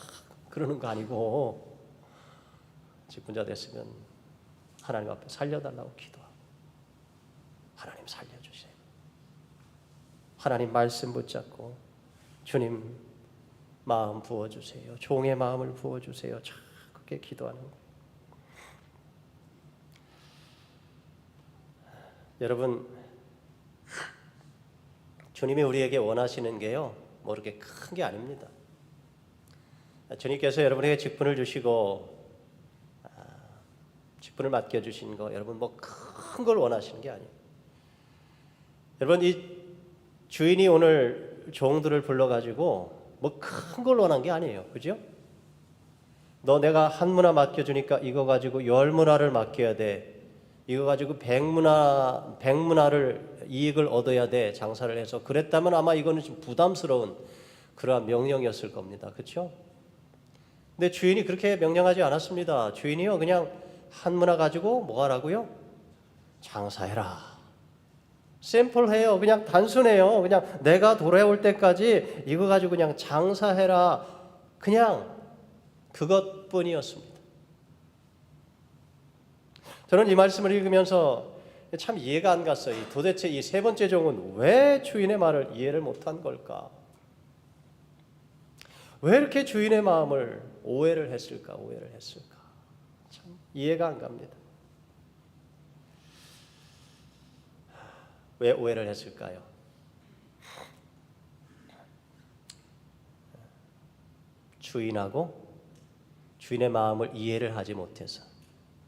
그러는 거 아니고, 직분자 됐으면 하나님 앞에 살려달라고 기도하고, 하나님 살려주세요. 하나님 말씀 붙잡고 주님 마음 부어주세요. 종의 마음을 부어주세요. 그렇게 기도하는 거예요. 여러분, 주님이 우리에게 원하시는 게요, 뭐 이렇게 큰 게 아닙니다. 주님께서 여러분에게 직분을 주시고 직분을 맡겨주신 거, 여러분 뭐 큰 걸 원하시는 게 아니에요. 여러분, 이 주인이 오늘 종들을 불러가지고 뭐 큰 걸 원한 게 아니에요. 그죠? 너 내가 한 문화 맡겨주니까 이거 가지고 10문화를 맡겨야 돼. 이거 가지고 100문화를 이익을 얻어야 돼. 장사를 해서. 그랬다면 아마 이거는 좀 부담스러운 그러한 명령이었을 겁니다. 그렇죠? 근데 주인이 그렇게 명령하지 않았습니다. 주인이요, 그냥 한 문화 가지고 뭐 하라고요? 장사해라. 심플해요. 그냥 단순해요. 그냥 내가 돌아올 때까지 이거 가지고 그냥 장사해라. 그냥 그것뿐이었습니다. 저는 이 말씀을 읽으면서 참 이해가 안 갔어요. 도대체 이 세 번째 종은 왜 주인의 말을 이해를 못한 걸까? 왜 이렇게 주인의 마음을 오해를 했을까? 참 이해가 안 갑니다. 왜 오해를 했을까요? 주인하고 주인의 마음을 이해를 하지 못해서.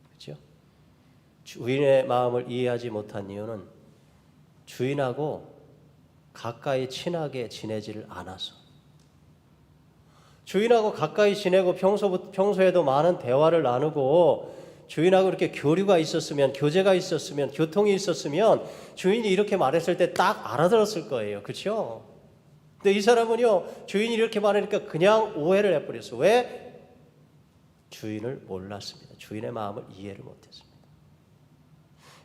그렇죠? 주인의 마음을 이해하지 못한 이유는 주인하고 가까이 친하게 지내지를 않아서. 주인하고 가까이 지내고 평소에도 많은 대화를 나누고 주인하고 이렇게 교류가 있었으면, 교제가 있었으면, 교통이 있었으면 주인이 이렇게 말했을 때 딱 알아들었을 거예요. 그렇죠? 근데 이 사람은요, 주인이 이렇게 말하니까 그냥 오해를 해버렸어요. 왜? 주인을 몰랐습니다. 주인의 마음을 이해를 못했습니다.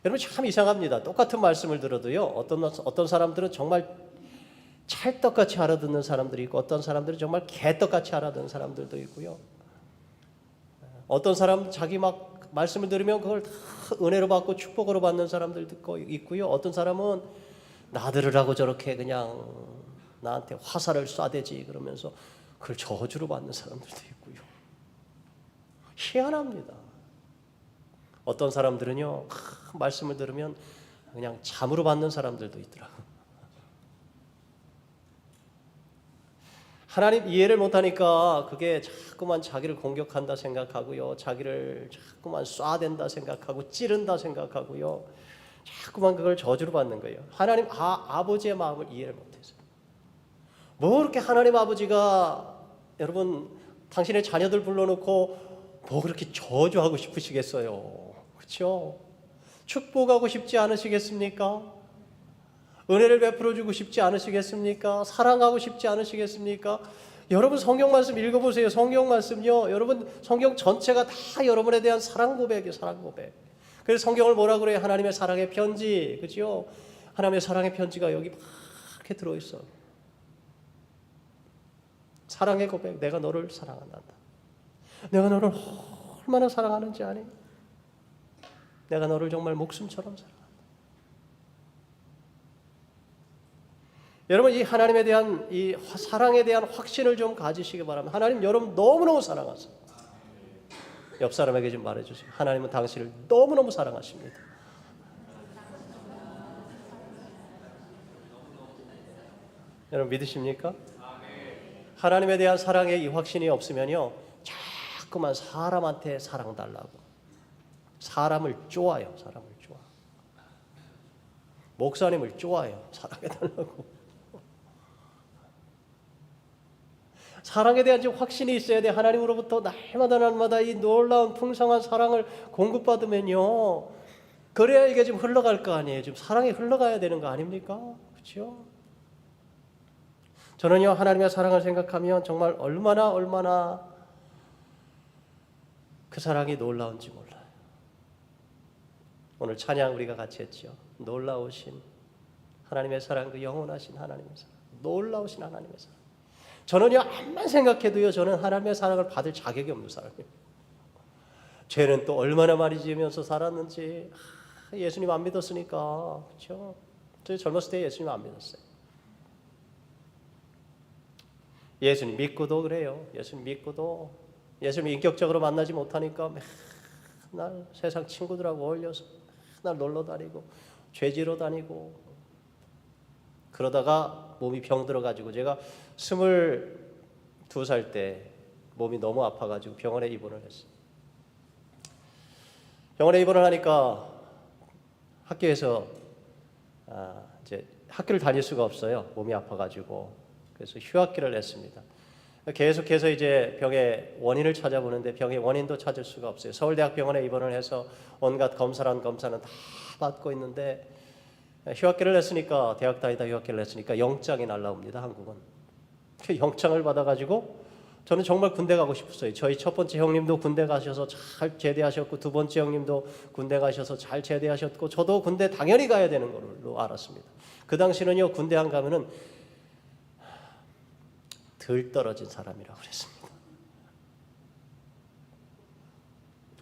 여러분, 참 이상합니다. 똑같은 말씀을 들어도요, 어떤 사람들은 정말 찰떡같이 알아듣는 사람들이 있고, 어떤 사람들은 정말 개떡같이 알아듣는 사람들도 있고요. 어떤 사람은 자기 막 말씀을 들으면 그걸 다 은혜로 받고 축복으로 받는 사람들도 있고요. 어떤 사람은 나들으라고 저렇게 그냥 나한테 화살을 쏴대지 그러면서 그걸 저주로 받는 사람들도 있고요. 희한합니다. 어떤 사람들은요, 말씀을 들으면 그냥 잠으로 받는 사람들도 있더라고요. 하나님 이해를 못하니까 그게 자꾸만 자기를 공격한다 생각하고요, 자기를 자꾸만 쏴댄다 생각하고 찌른다 생각하고요, 자꾸만 그걸 저주로 받는 거예요. 하나님 아버지의 마음을 이해를 못해서. 뭐 그렇게 하나님 아버지가 여러분 당신의 자녀들 불러놓고 뭐 그렇게 저주하고 싶으시겠어요? 그렇죠? 축복하고 싶지 않으시겠습니까? 은혜를 베풀어 주고 싶지 않으시겠습니까? 사랑하고 싶지 않으시겠습니까? 여러분 성경 말씀 읽어보세요. 성경 말씀요. 여러분 성경 전체가 다 여러분에 대한 사랑 고백이에요. 사랑 고백. 그래서 성경을 뭐라 그래요? 하나님의 사랑의 편지. 그죠? 하나님의 사랑의 편지가 여기 막 이렇게 들어있어. 사랑의 고백. 내가 너를 사랑한다. 내가 너를 얼마나 사랑하는지 아니? 내가 너를 정말 목숨처럼 사랑한다. 여러분 이 하나님에 대한 이 사랑에 대한 확신을 좀 가지시기 바랍니다. 하나님 여러분 너무너무 사랑하세요. 옆 사람에게 좀 말해주세요. 하나님은 당신을 너무너무 사랑하십니다. 여러분 믿으십니까? 하나님에 대한 사랑의 이 확신이 없으면요 자꾸만 사람한테 사랑 달라고 사람을 쪼아요. 사람을 쪼아. 목사님을 쪼아요. 사랑해달라고. 사랑에 대한 확신이 있어야 돼. 하나님으로부터 날마다 이 놀라운 풍성한 사랑을 공급받으면요 그래야 이게 좀 흘러갈 거 아니에요. 좀 사랑이 흘러가야 되는 거 아닙니까? 그렇죠? 저는요 하나님의 사랑을 생각하면 정말 얼마나 그 사랑이 놀라운지 몰라요. 오늘 찬양 우리가 같이 했죠. 놀라우신 하나님의 사랑, 그 영원하신 하나님의 사랑, 놀라우신 하나님의 사랑. 저는요 암만 생각해도요 저는 하나님의 사랑을 받을 자격이 없는 사람이에요. 죄는 또 얼마나 많이 지으면서 살았는지. 예수님 안 믿었으니까. 그렇죠? 저 젊었을 때 예수님 안 믿었어요. 예수님 믿고도 그래요. 예수님 믿고도 예수님 인격적으로 만나지 못하니까 맨날 세상 친구들하고 어울려서 맨날 놀러 다니고 죄지러 다니고 그러다가 몸이 병들어가지고 제가 22살 때 몸이 너무 아파가지고 병원에 입원을 했어요. 병원에 입원을 하니까 학교에서 이제 학교를 다닐 수가 없어요. 몸이 아파가지고. 그래서 휴학기를 냈습니다. 계속해서 이제 병의 원인을 찾아보는데 병의 원인도 찾을 수가 없어요. 서울대학병원에 입원을 해서 온갖 검사는 다 받고 있는데 휴학기를 냈으니까 대학 다니다 휴학기를 냈으니까 영장이 날라옵니다. 한국은. 그 영장을 받아가지고 저는 정말 군대 가고 싶었어요. 저희 첫 번째 형님도 군대 가셔서 잘 제대하셨고 두 번째 형님도 군대 가셔서 잘 제대하셨고 저도 군대 당연히 가야 되는 걸로 알았습니다. 그 당시는요 군대 안 가면은 덜 떨어진 사람이라고 그랬습니다.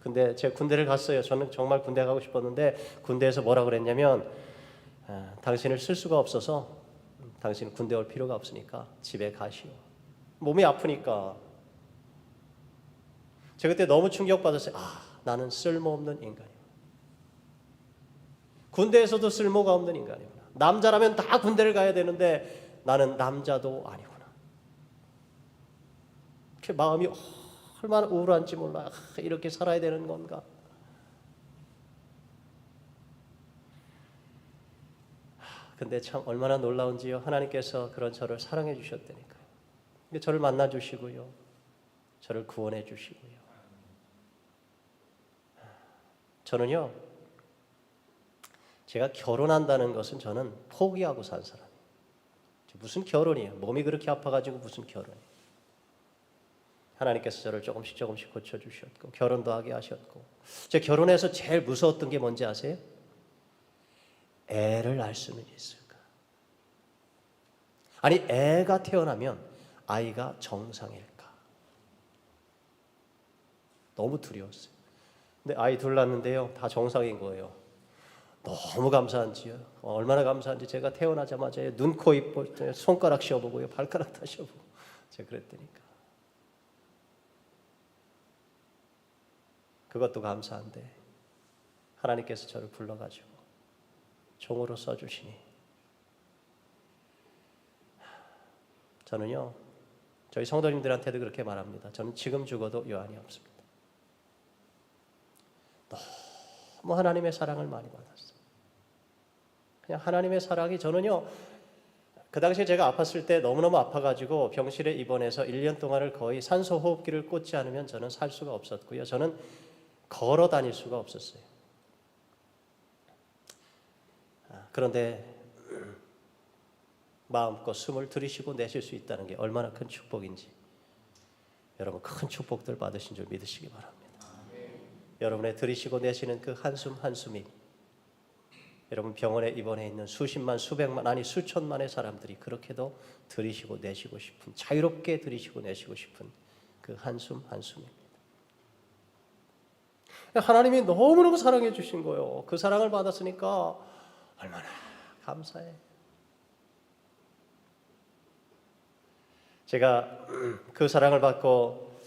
근데 제가 군대를 갔어요. 저는 정말 군대 가고 싶었는데 군대에서 뭐라 그랬냐면 당신을 쓸 수가 없어서 당신은 군대 올 필요가 없으니까 집에 가시오. 몸이 아프니까. 제가 그때 너무 충격받았어요. 나는 쓸모없는 인간이구나. 군대에서도 쓸모가 없는 인간이구나. 남자라면 다 군대를 가야 되는데 나는 남자도 아니구나. 이렇게 마음이 얼마나 우울한지 몰라. 이렇게 살아야 되는 건가. 근데 참 얼마나 놀라운지요. 하나님께서 그런 저를 사랑해 주셨다니까요. 저를 만나 주시고요. 저를 구원해 주시고요. 저는요. 제가 결혼한다는 것은 저는 포기하고 산 사람이에요. 무슨 결혼이에요. 몸이 그렇게 아파가지고 무슨 결혼이에요. 하나님께서 저를 조금씩 고쳐주셨고 결혼도 하게 하셨고 제가 결혼해서 제일 무서웠던 게 뭔지 아세요? 애를 낳을 수는 있을까? 아니 애가 태어나면 아이가 정상일까? 너무 두려웠어요. 근데 아이 둘 낳았는데요 다 정상인 거예요. 너무 감사한지요. 얼마나 감사한지 제가 태어나자마자 눈, 코, 입 손가락 씌워보고요 발가락 다 씌워보고 제가 그랬더니까 그것도 감사한데 하나님께서 저를 불러가지고 종으로 써주시니 저는요 저희 성도님들한테도 그렇게 말합니다. 저는 지금 죽어도 여한이 없습니다. 너무 하나님의 사랑을 많이 받았어요. 그냥 하나님의 사랑이 저는요 그 당시에 제가 아팠을 때 너무너무 아파가지고 병실에 입원해서 1년 동안을 거의 산소호흡기를 꽂지 않으면 저는 살 수가 없었고요. 저는 걸어 다닐 수가 없었어요. 그런데 마음껏 숨을 들이쉬고 내쉴 수 있다는 게 얼마나 큰 축복인지 여러분 큰 축복들 받으신 줄 믿으시기 바랍니다. 여러분의 들이쉬고 내쉬는 그 한숨 한숨이 여러분 병원에 입원해 있는 수십만 수백만 아니 수천만의 사람들이 그렇게도 들이쉬고 내쉬고 싶은, 자유롭게 들이쉬고 내쉬고 싶은 그 한숨 한숨입니다. 하나님이 너무너무 사랑해 주신 거예요. 그 사랑을 받았으니까 얼마나 감사해. 제가 그 사랑을 받고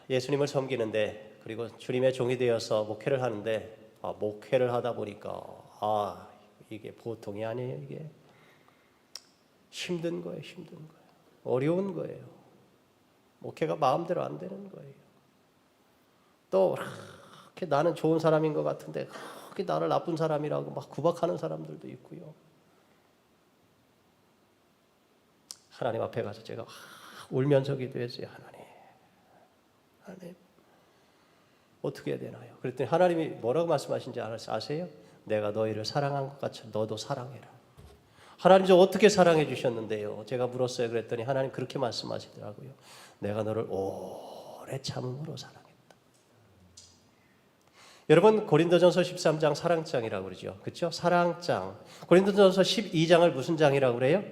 예수님을 섬기는데, 그리고 주님의 종이 되어서 목회를 하는데, 목회를 하다 보니까 이게 보통이 아니에요. 이게 힘든 거예요. 힘든 거예요. 어려운 거예요. 목회가 마음대로 안 되는 거예요. 또 그렇게 나는 좋은 사람인 것 같은데 그렇게 나를 나쁜 사람이라고 막 구박하는 사람들도 있고요. 하나님 앞에 가서 제가 울면서 기도했어요. 하나님 어떻게 해야 되나요? 그랬더니 하나님이 뭐라고 말씀하신지 아세요? 내가 너희를 사랑한 것 같이 너도 사랑해라. 하나님 저 어떻게 사랑해 주셨는데요? 제가 물었어요. 그랬더니 하나님 그렇게 말씀하시더라고요. 내가 너를 오래 참음으로 사랑했다. 여러분 고린도전서 13장 사랑장이라고 그러죠. 그렇죠? 사랑장. 고린도전서 12장을 무슨 장이라고 그래요?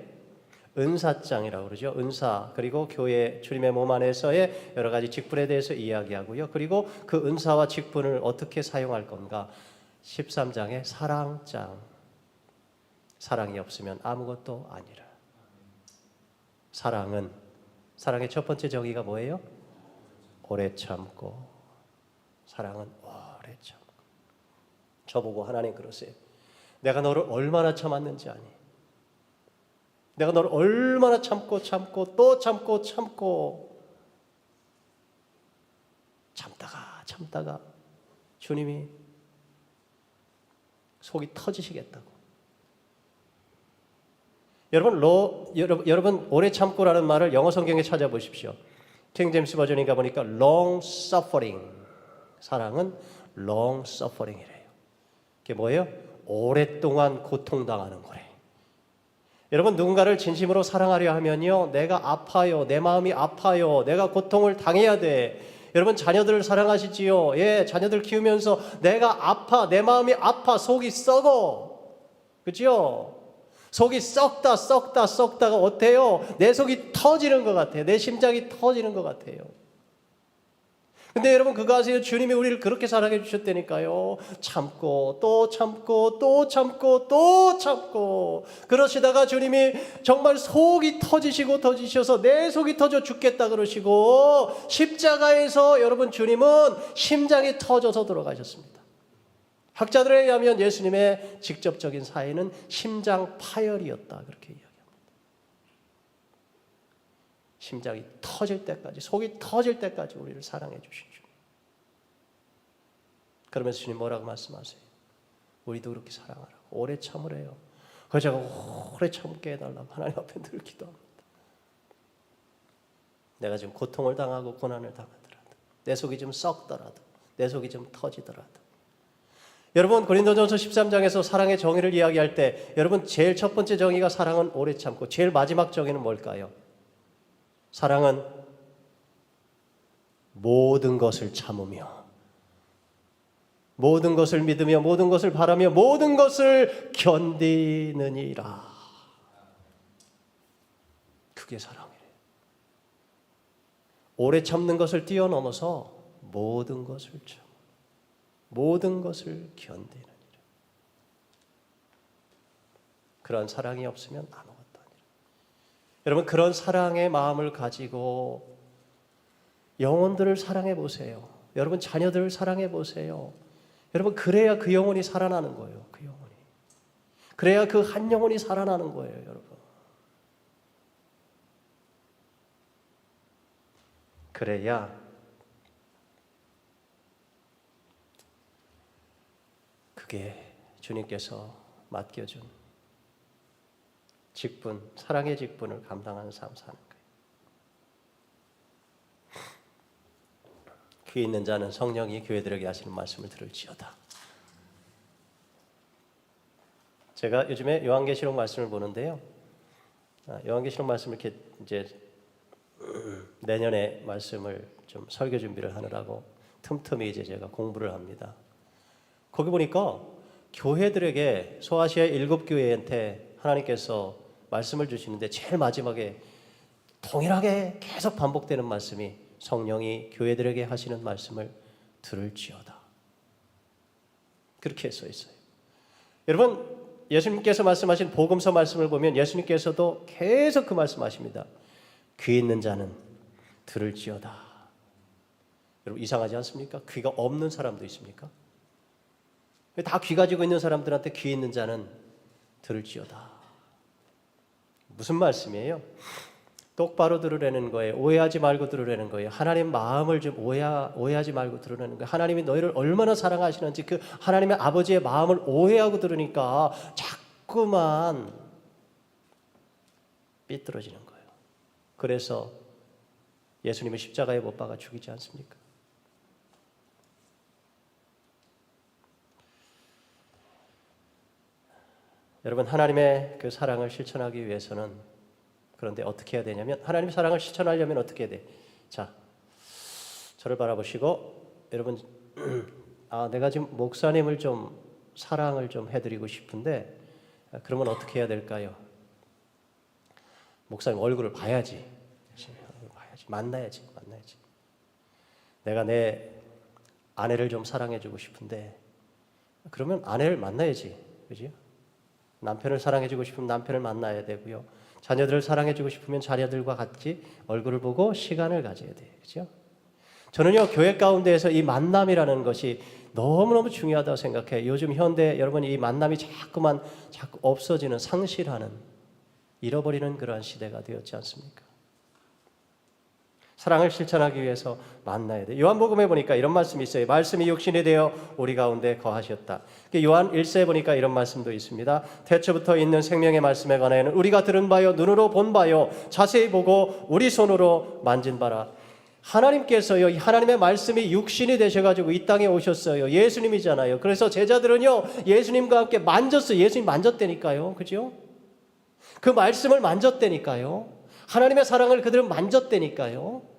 은사장이라고 그러죠. 은사. 그리고 교회 주님의 몸 안에서의 여러 가지 직분에 대해서 이야기하고요. 그리고 그 은사와 직분을 어떻게 사용할 건가? 13장의 사랑장. 사랑이 없으면 아무것도 아니라. 사랑의 첫 번째 정의가 뭐예요? 오래 참고. 사랑은 오래 참고. 저보고 하나님 그러세요. 내가 너를 얼마나 참았는지 아니? 내가 너를 얼마나 참고 또 참고 참다가 주님이 속이 터지시겠다고. 여러분 오래 참고라는 말을 영어 성경에 찾아보십시오. 킹 제임스 버전에 가보니까 long suffering. 사랑은 long suffering이래요. 그게 뭐예요? 오랫동안 고통당하는 거래. 여러분 누군가를 진심으로 사랑하려 하면요, 내가 아파요, 내 마음이 아파요, 내가 고통을 당해야 돼. 여러분 자녀들을 사랑하시지요? 예, 자녀들 키우면서 내가 아파, 내 마음이 아파, 속이 썩어, 그렇죠? 속이 썩다가 어때요? 내 속이 터지는 것 같아요. 내 심장이 터지는 것 같아요. 근데 여러분 그거 아세요? 주님이 우리를 그렇게 사랑해 주셨다니까요. 참고 그러시다가 주님이 정말 속이 터지셔서 내 속이 터져 죽겠다 그러시고 십자가에서 여러분 주님은 심장이 터져서 돌아가셨습니다. 학자들에 의하면 예수님의 직접적인 사인은 심장 파열이었다 그렇게 이야기합니다. 심장이 터질 때까지, 속이 터질 때까지 우리를 사랑해 주신 주님. 그러면서 주님 뭐라고 말씀하세요? 우리도 그렇게 사랑하라고. 오래 참으래요. 그래서 제가 오래 참게 해달라고 하나님 앞에 늘 기도합니다. 내가 지금 고통을 당하고 고난을 당하더라도, 내 속이 좀 썩더라도, 내 속이 좀 터지더라도. 여러분 고린도전서 13장에서 사랑의 정의를 이야기할 때 여러분 제일 첫 번째 정의가 사랑은 오래 참고, 제일 마지막 정의는 뭘까요? 사랑은 모든 것을 참으며, 모든 것을 믿으며, 모든 것을 바라며, 모든 것을 견디느니라. 그게 사랑이래요. 오래 참는 것을 뛰어넘어서 모든 것을 참고 모든 것을 견디느니라. 그런 사랑이 없으면 아무것도 아니라. 여러분 그런 사랑의 마음을 가지고 영혼들을 사랑해 보세요. 여러분 자녀들을 사랑해 보세요. 여러분 그래야 그 영혼이 살아나는 거예요. 그 영혼이. 그래야 그 한 영혼이 살아나는 거예요, 여러분. 그래야 그게 주님께서 맡겨준 직분, 사랑의 직분을 감당하는 삶 사는 거예요. 귀에 있는 자는 성령이 교회들에게 하시는 말씀을 들을지어다. 제가 요즘에 요한계시록 말씀을 보는데요. 요한계시록 말씀을 이렇게 이제 내년에 말씀을 좀 설교 준비를 하느라고 틈틈이 이제 제가 공부를 합니다. 거기 보니까 교회들에게 소아시아 7교회한테 하나님께서 말씀을 주시는데 제일 마지막에 동일하게 계속 반복되는 말씀이 성령이 교회들에게 하시는 말씀을 들을지어다. 그렇게 써 있어요. 여러분, 예수님께서 말씀하신 복음서 말씀을 보면 예수님께서도 계속 그 말씀하십니다. 귀 있는 자는 들을지어다. 여러분, 이상하지 않습니까? 귀가 없는 사람도 있습니까? 다 귀 가지고 있는 사람들한테 귀 있는 자는 들을지어다. 무슨 말씀이에요? 똑바로 들으라는 거예요. 오해하지 말고 들으라는 거예요. 하나님 마음을 좀 오해하지 말고 들으라는 거예요. 하나님이 너희를 얼마나 사랑하시는지 그 하나님의 아버지의 마음을 오해하고 들으니까 자꾸만 삐뚤어지는 거예요. 그래서 예수님을 십자가에 못 박아 죽이지 않습니까? 여러분, 하나님의 그 사랑을 실천하기 위해서는 그런데 어떻게 해야 되냐면 하나님의 사랑을 실천하려면 어떻게 해야 돼? 자, 저를 바라보시고 여러분, 내가 지금 목사님을 좀 사랑을 좀 해드리고 싶은데 그러면 어떻게 해야 될까요? 목사님 얼굴을 봐야지. 만나야지. 내가 내 아내를 좀 사랑해주고 싶은데 그러면 아내를 만나야지, 그죠? 남편을 사랑해주고 싶으면 남편을 만나야 되고요. 자녀들을 사랑해주고 싶으면 자녀들과 같이 얼굴을 보고 시간을 가져야 돼요, 그죠? 저는요, 교회 가운데에서 이 만남이라는 것이 너무너무 중요하다고 생각해요. 요즘 현대 여러분 이 만남이 자꾸 없어지는, 상실하는, 잃어버리는 그러한 시대가 되었지 않습니까? 사랑을 실천하기 위해서 만나야 돼. 요한복음에 보니까 이런 말씀이 있어요. 말씀이 육신이 되어 우리 가운데 거하셨다. 요한 1세에 보니까 이런 말씀도 있습니다. 태초부터 있는 생명의 말씀에 관하여는 우리가 들은 바요, 눈으로 본 바요, 자세히 보고 우리 손으로 만진 바라. 하나님께서요, 하나님의 말씀이 육신이 되셔가지고 이 땅에 오셨어요. 예수님이잖아요. 그래서 제자들은요, 예수님과 함께 만졌어요. 예수님 만졌다니까요. 그죠? 그 말씀을 만졌다니까요. 하나님의 사랑을 그들은 만졌다니까요.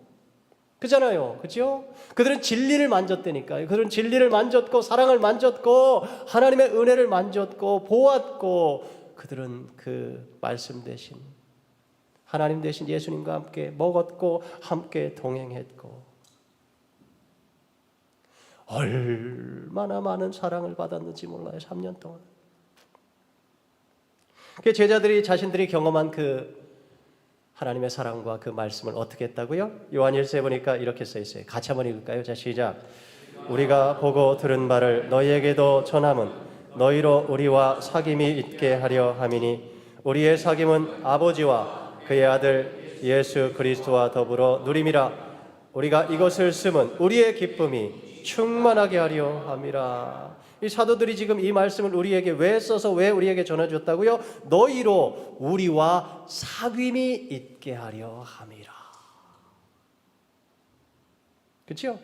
그잖아요. 그죠? 그들은 진리를 만졌다니까요. 그들은 진리를 만졌고 사랑을 만졌고 하나님의 은혜를 만졌고 보았고 그들은 그 말씀 대신 하나님 대신 예수님과 함께 먹었고 함께 동행했고 얼마나 많은 사랑을 받았는지 몰라요. 3년 동안. 그 제자들이 자신들이 경험한 그 하나님의 사랑과 그 말씀을 어떻게 했다고요? 요한 1세에 보니까 이렇게 써 있어요. 같이 한번 읽을까요? 자, 시작. 우리가 보고 들은 바를 너희에게도 전함은 너희로 우리와 사귐이 있게 하려 함이니 우리의 사귐은 아버지와 그의 아들 예수 그리스도와 더불어 누림이라. 우리가 이것을 쓰면 우리의 기쁨이 충만하게 하려 함이라. 이 사도들이 지금 이 말씀을 우리에게 왜 써서 왜 우리에게 전해줬다고요? 너희로 우리와 사귐이 있게 하려 함이라. 그렇죠?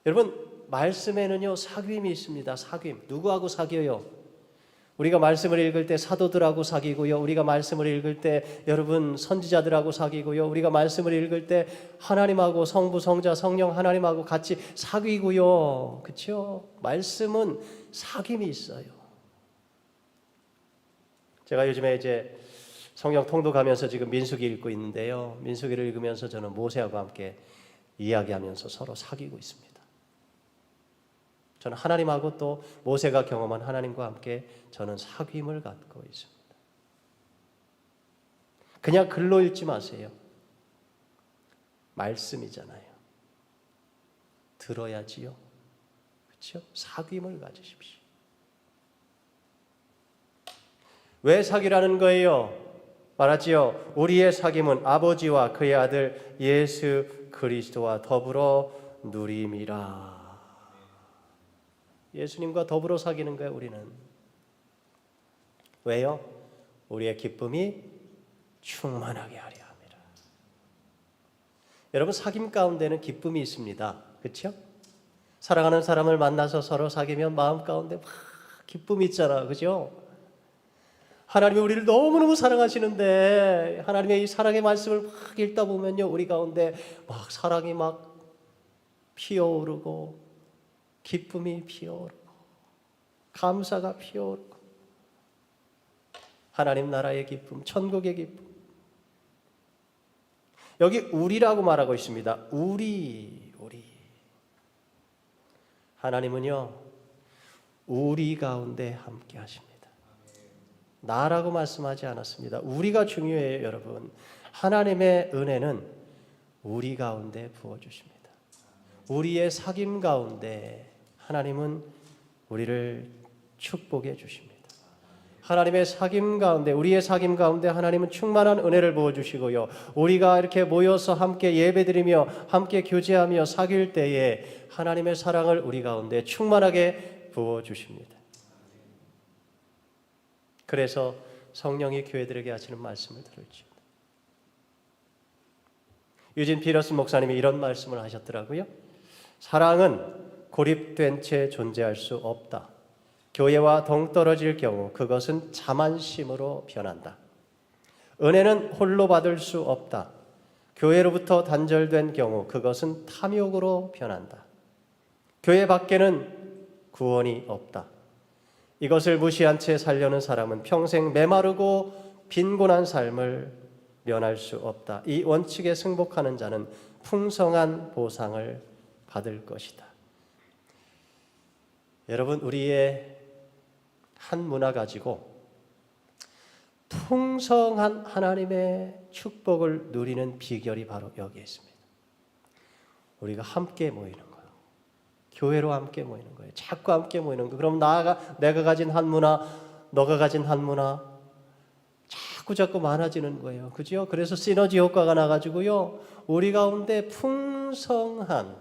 여러분, 말씀에는요 사귐이 있습니다. 사귐. 누구하고 사귀어요? 우리가 말씀을 읽을 때 사도들하고 사귀고요. 우리가 말씀을 읽을 때 여러분 선지자들하고 사귀고요. 우리가 말씀을 읽을 때 하나님하고 성부, 성자, 성령 하나님하고 같이 사귀고요. 그렇죠? 말씀은 사귐이 있어요. 제가 요즘에 이제 성경 통독하면서 지금 민수기 읽고 있는데요. 민수기를 읽으면서 저는 모세하고 함께 이야기하면서 서로 사귀고 있습니다. 저는 하나님하고 또 모세가 경험한 하나님과 함께 저는 사귐을 갖고 있습니다. 그냥 글로 읽지 마세요. 말씀이잖아요. 들어야지요. 그렇죠? 사귐을 가지십시오. 왜 사귀라는 거예요? 말하지요. 우리의 사귐은 아버지와 그의 아들 예수 그리스도와 더불어 누림이라. 예수님과 더불어 사귀는 거예요, 우리는. 왜요? 우리의 기쁨이 충만하게 하려 합니다. 여러분, 사귐 가운데는 기쁨이 있습니다. 그렇죠? 사랑하는 사람을 만나서 서로 사귀면 마음 가운데 막 기쁨이 있잖아. 그죠? 하나님이 우리를 너무너무 사랑하시는데 하나님의 이 사랑의 말씀을 막 읽다 보면요, 우리 가운데 막 사랑이 막 피어오르고 기쁨이 피어오르고 감사가 피어오르고 하나님 나라의 기쁨, 천국의 기쁨. 여기 우리라고 말하고 있습니다. 우리. 하나님은요, 우리 가운데 함께 하십니다. 나라고 말씀하지 않았습니다. 우리가 중요해요, 여러분. 하나님의 은혜는 우리 가운데 부어주십니다. 우리의 사귐 가운데 하나님은 우리를 축복해 주십니다. 하나님의 사귐 가운데, 우리의 사귐 가운데 하나님은 충만한 은혜를 부어주시고요, 우리가 이렇게 모여서 함께 예배드리며 함께 교제하며 사귈 때에 하나님의 사랑을 우리 가운데 충만하게 부어주십니다. 그래서 성령이 교회들에게 하시는 말씀을 들을지어다. 유진 피터슨 목사님이 이런 말씀을 하셨더라고요. 사랑은 고립된 채 존재할 수 없다. 교회와 동떨어질 경우 그것은 자만심으로 변한다. 은혜는 홀로 받을 수 없다. 교회로부터 단절된 경우 그것은 탐욕으로 변한다. 교회 밖에는 구원이 없다. 이것을 무시한 채 살려는 사람은 평생 메마르고 빈곤한 삶을 면할 수 없다. 이 원칙에 승복하는 자는 풍성한 보상을 받을 것이다. 여러분, 우리의 한 문화 가지고 풍성한 하나님의 축복을 누리는 비결이 바로 여기에 있습니다. 우리가 함께 모이는 거예요. 교회로 함께 모이는 거예요. 자꾸 함께 모이는 거예요. 그럼 내가 가진 한 문화, 너가 가진 한 문화 자꾸 많아지는 거예요. 그죠? 그래서 시너지 효과가 나가지고요, 우리 가운데 풍성한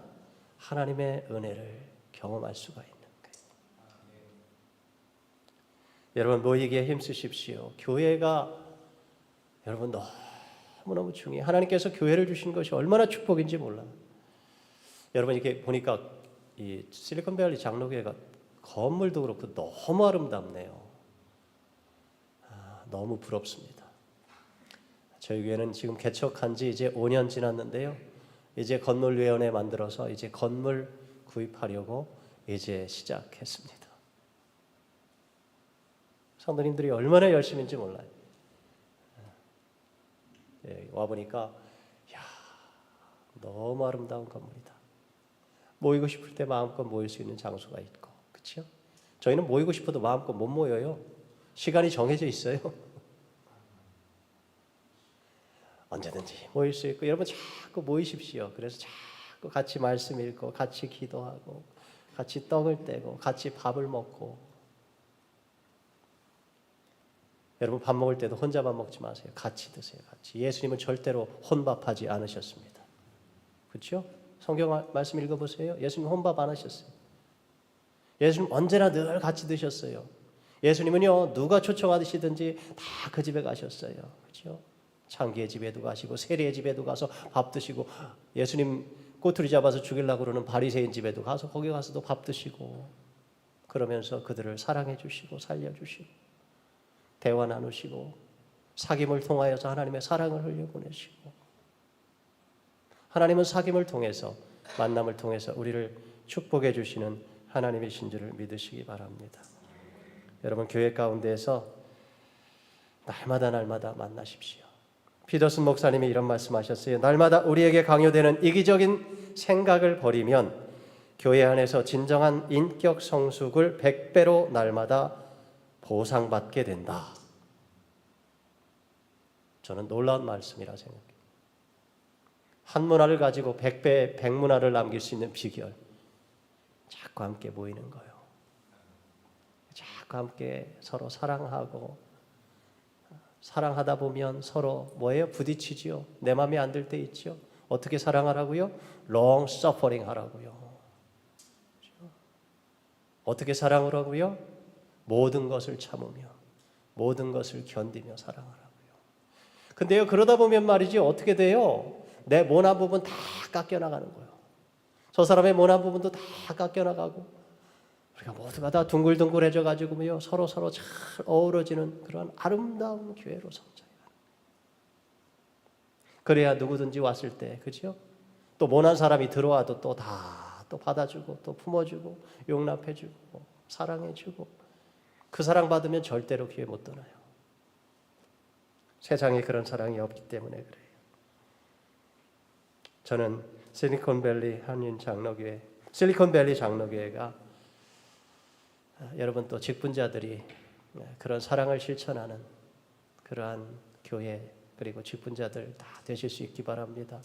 하나님의 은혜를 경험할 수가 있는 거예요. 여러분, 모이기에 힘쓰십시오. 교회가 여러분 너무너무 중요해요. 하나님께서 교회를 주신 것이 얼마나 축복인지 몰라요. 여러분, 이렇게 보니까 이 실리콘밸리 장로교회가 건물도 그렇고 너무 아름답네요. 너무 부럽습니다. 저희 교회는 지금 개척한 지 이제 5년 지났는데요, 이제 건물위원회 만들어서 이제 건물 구입하려고 이제 시작했습니다. 성도님들이 얼마나 열심인지 몰라요. 와보니까 너무 아름다운 건물이다. 모이고 싶을 때 마음껏 모일 수 있는 장소가 있고, 그렇죠? 저희는 모이고 싶어도 마음껏 못 모여요. 시간이 정해져 있어요. 언제든지 모일 수 있고, 여러분 자꾸 모이십시오. 그래서 자꾸 같이 말씀 읽고 같이 기도하고 같이 떡을 떼고 같이 밥을 먹고. 여러분, 밥 먹을 때도 혼자 밥 먹지 마세요. 같이 드세요. 같이. 예수님은 절대로 혼밥하지 않으셨습니다. 그렇죠? 성경 말씀 읽어보세요. 예수님 혼밥 안 하셨어요. 예수님 언제나 늘 같이 드셨어요. 예수님은요, 누가 초청하시든지 다 그 집에 가셨어요. 그렇죠? 창기의 집에도 가시고 세리의 집에도 가서 밥 드시고, 예수님 꼬투리 잡아서 죽이려고 그러는 바리새인 집에도 가서 거기 가서도 밥 드시고, 그러면서 그들을 사랑해 주시고 살려주시고 대화 나누시고 사귐을 통하여서 하나님의 사랑을 흘려보내시고, 하나님은 사귐을 통해서, 만남을 통해서 우리를 축복해 주시는 하나님이신 줄을 믿으시기 바랍니다. 여러분, 교회 가운데에서 날마다 만나십시오. 피터슨 목사님이 이런 말씀하셨어요. 날마다 우리에게 강요되는 이기적인 생각을 버리면 교회 안에서 진정한 인격 성숙을 100배로 날마다 보상받게 된다. 저는 놀라운 말씀이라 생각해요. 한 문화를 가지고 100배 100문화를 남길 수 있는 비결, 자꾸 함께 모이는 거예요. 자꾸 함께 서로 사랑하고, 사랑하다 보면 서로 뭐예요? 부딪히지요. 내 마음에 안 들 때 있죠. 어떻게 사랑하라고요? long suffering 하라고요. 어떻게 사랑하라고요? 모든 것을 참으며 모든 것을 견디며 사랑하라고요. 근데요, 그러다 보면 말이죠, 어떻게 돼요? 내 모난 부분 다 깎여 나가는 거예요. 저 사람의 모난 부분도 다 깎여 나가고, 우리가 모두가 다 둥글둥글해져 가지고요 서로 잘 어우러지는 그런 아름다운 교회로 성장해요. 그래야 누구든지 왔을 때, 그죠? 또 모난 사람이 들어와도 또 받아주고 또 품어주고 용납해주고 사랑해주고, 그 사랑 받으면 절대로 교회 못 떠나요. 세상에 그런 사랑이 없기 때문에 그래요. 저는 실리콘밸리 장로교회가 여러분 또 직분자들이 그런 사랑을 실천하는 그러한 교회, 그리고 직분자들 다 되실 수 있기 바랍니다.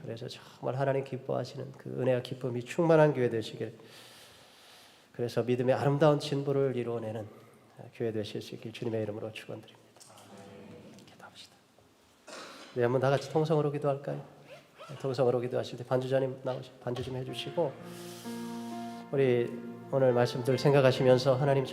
그래서 정말 하나님 기뻐하시는 그 은혜와 기쁨이 충만한 교회 되시길, 그래서 믿음의 아름다운 진보를 이루어내는 교회 되실 수 있길 주님의 이름으로 축원드립니다. 기도합시다. 네, 한번 다 같이 통성으로 기도할까요? 통성으로 기도하실 때 반주자님 나오시 반주 좀 해주시고, 우리 오늘 말씀들 생각하시면서 하나님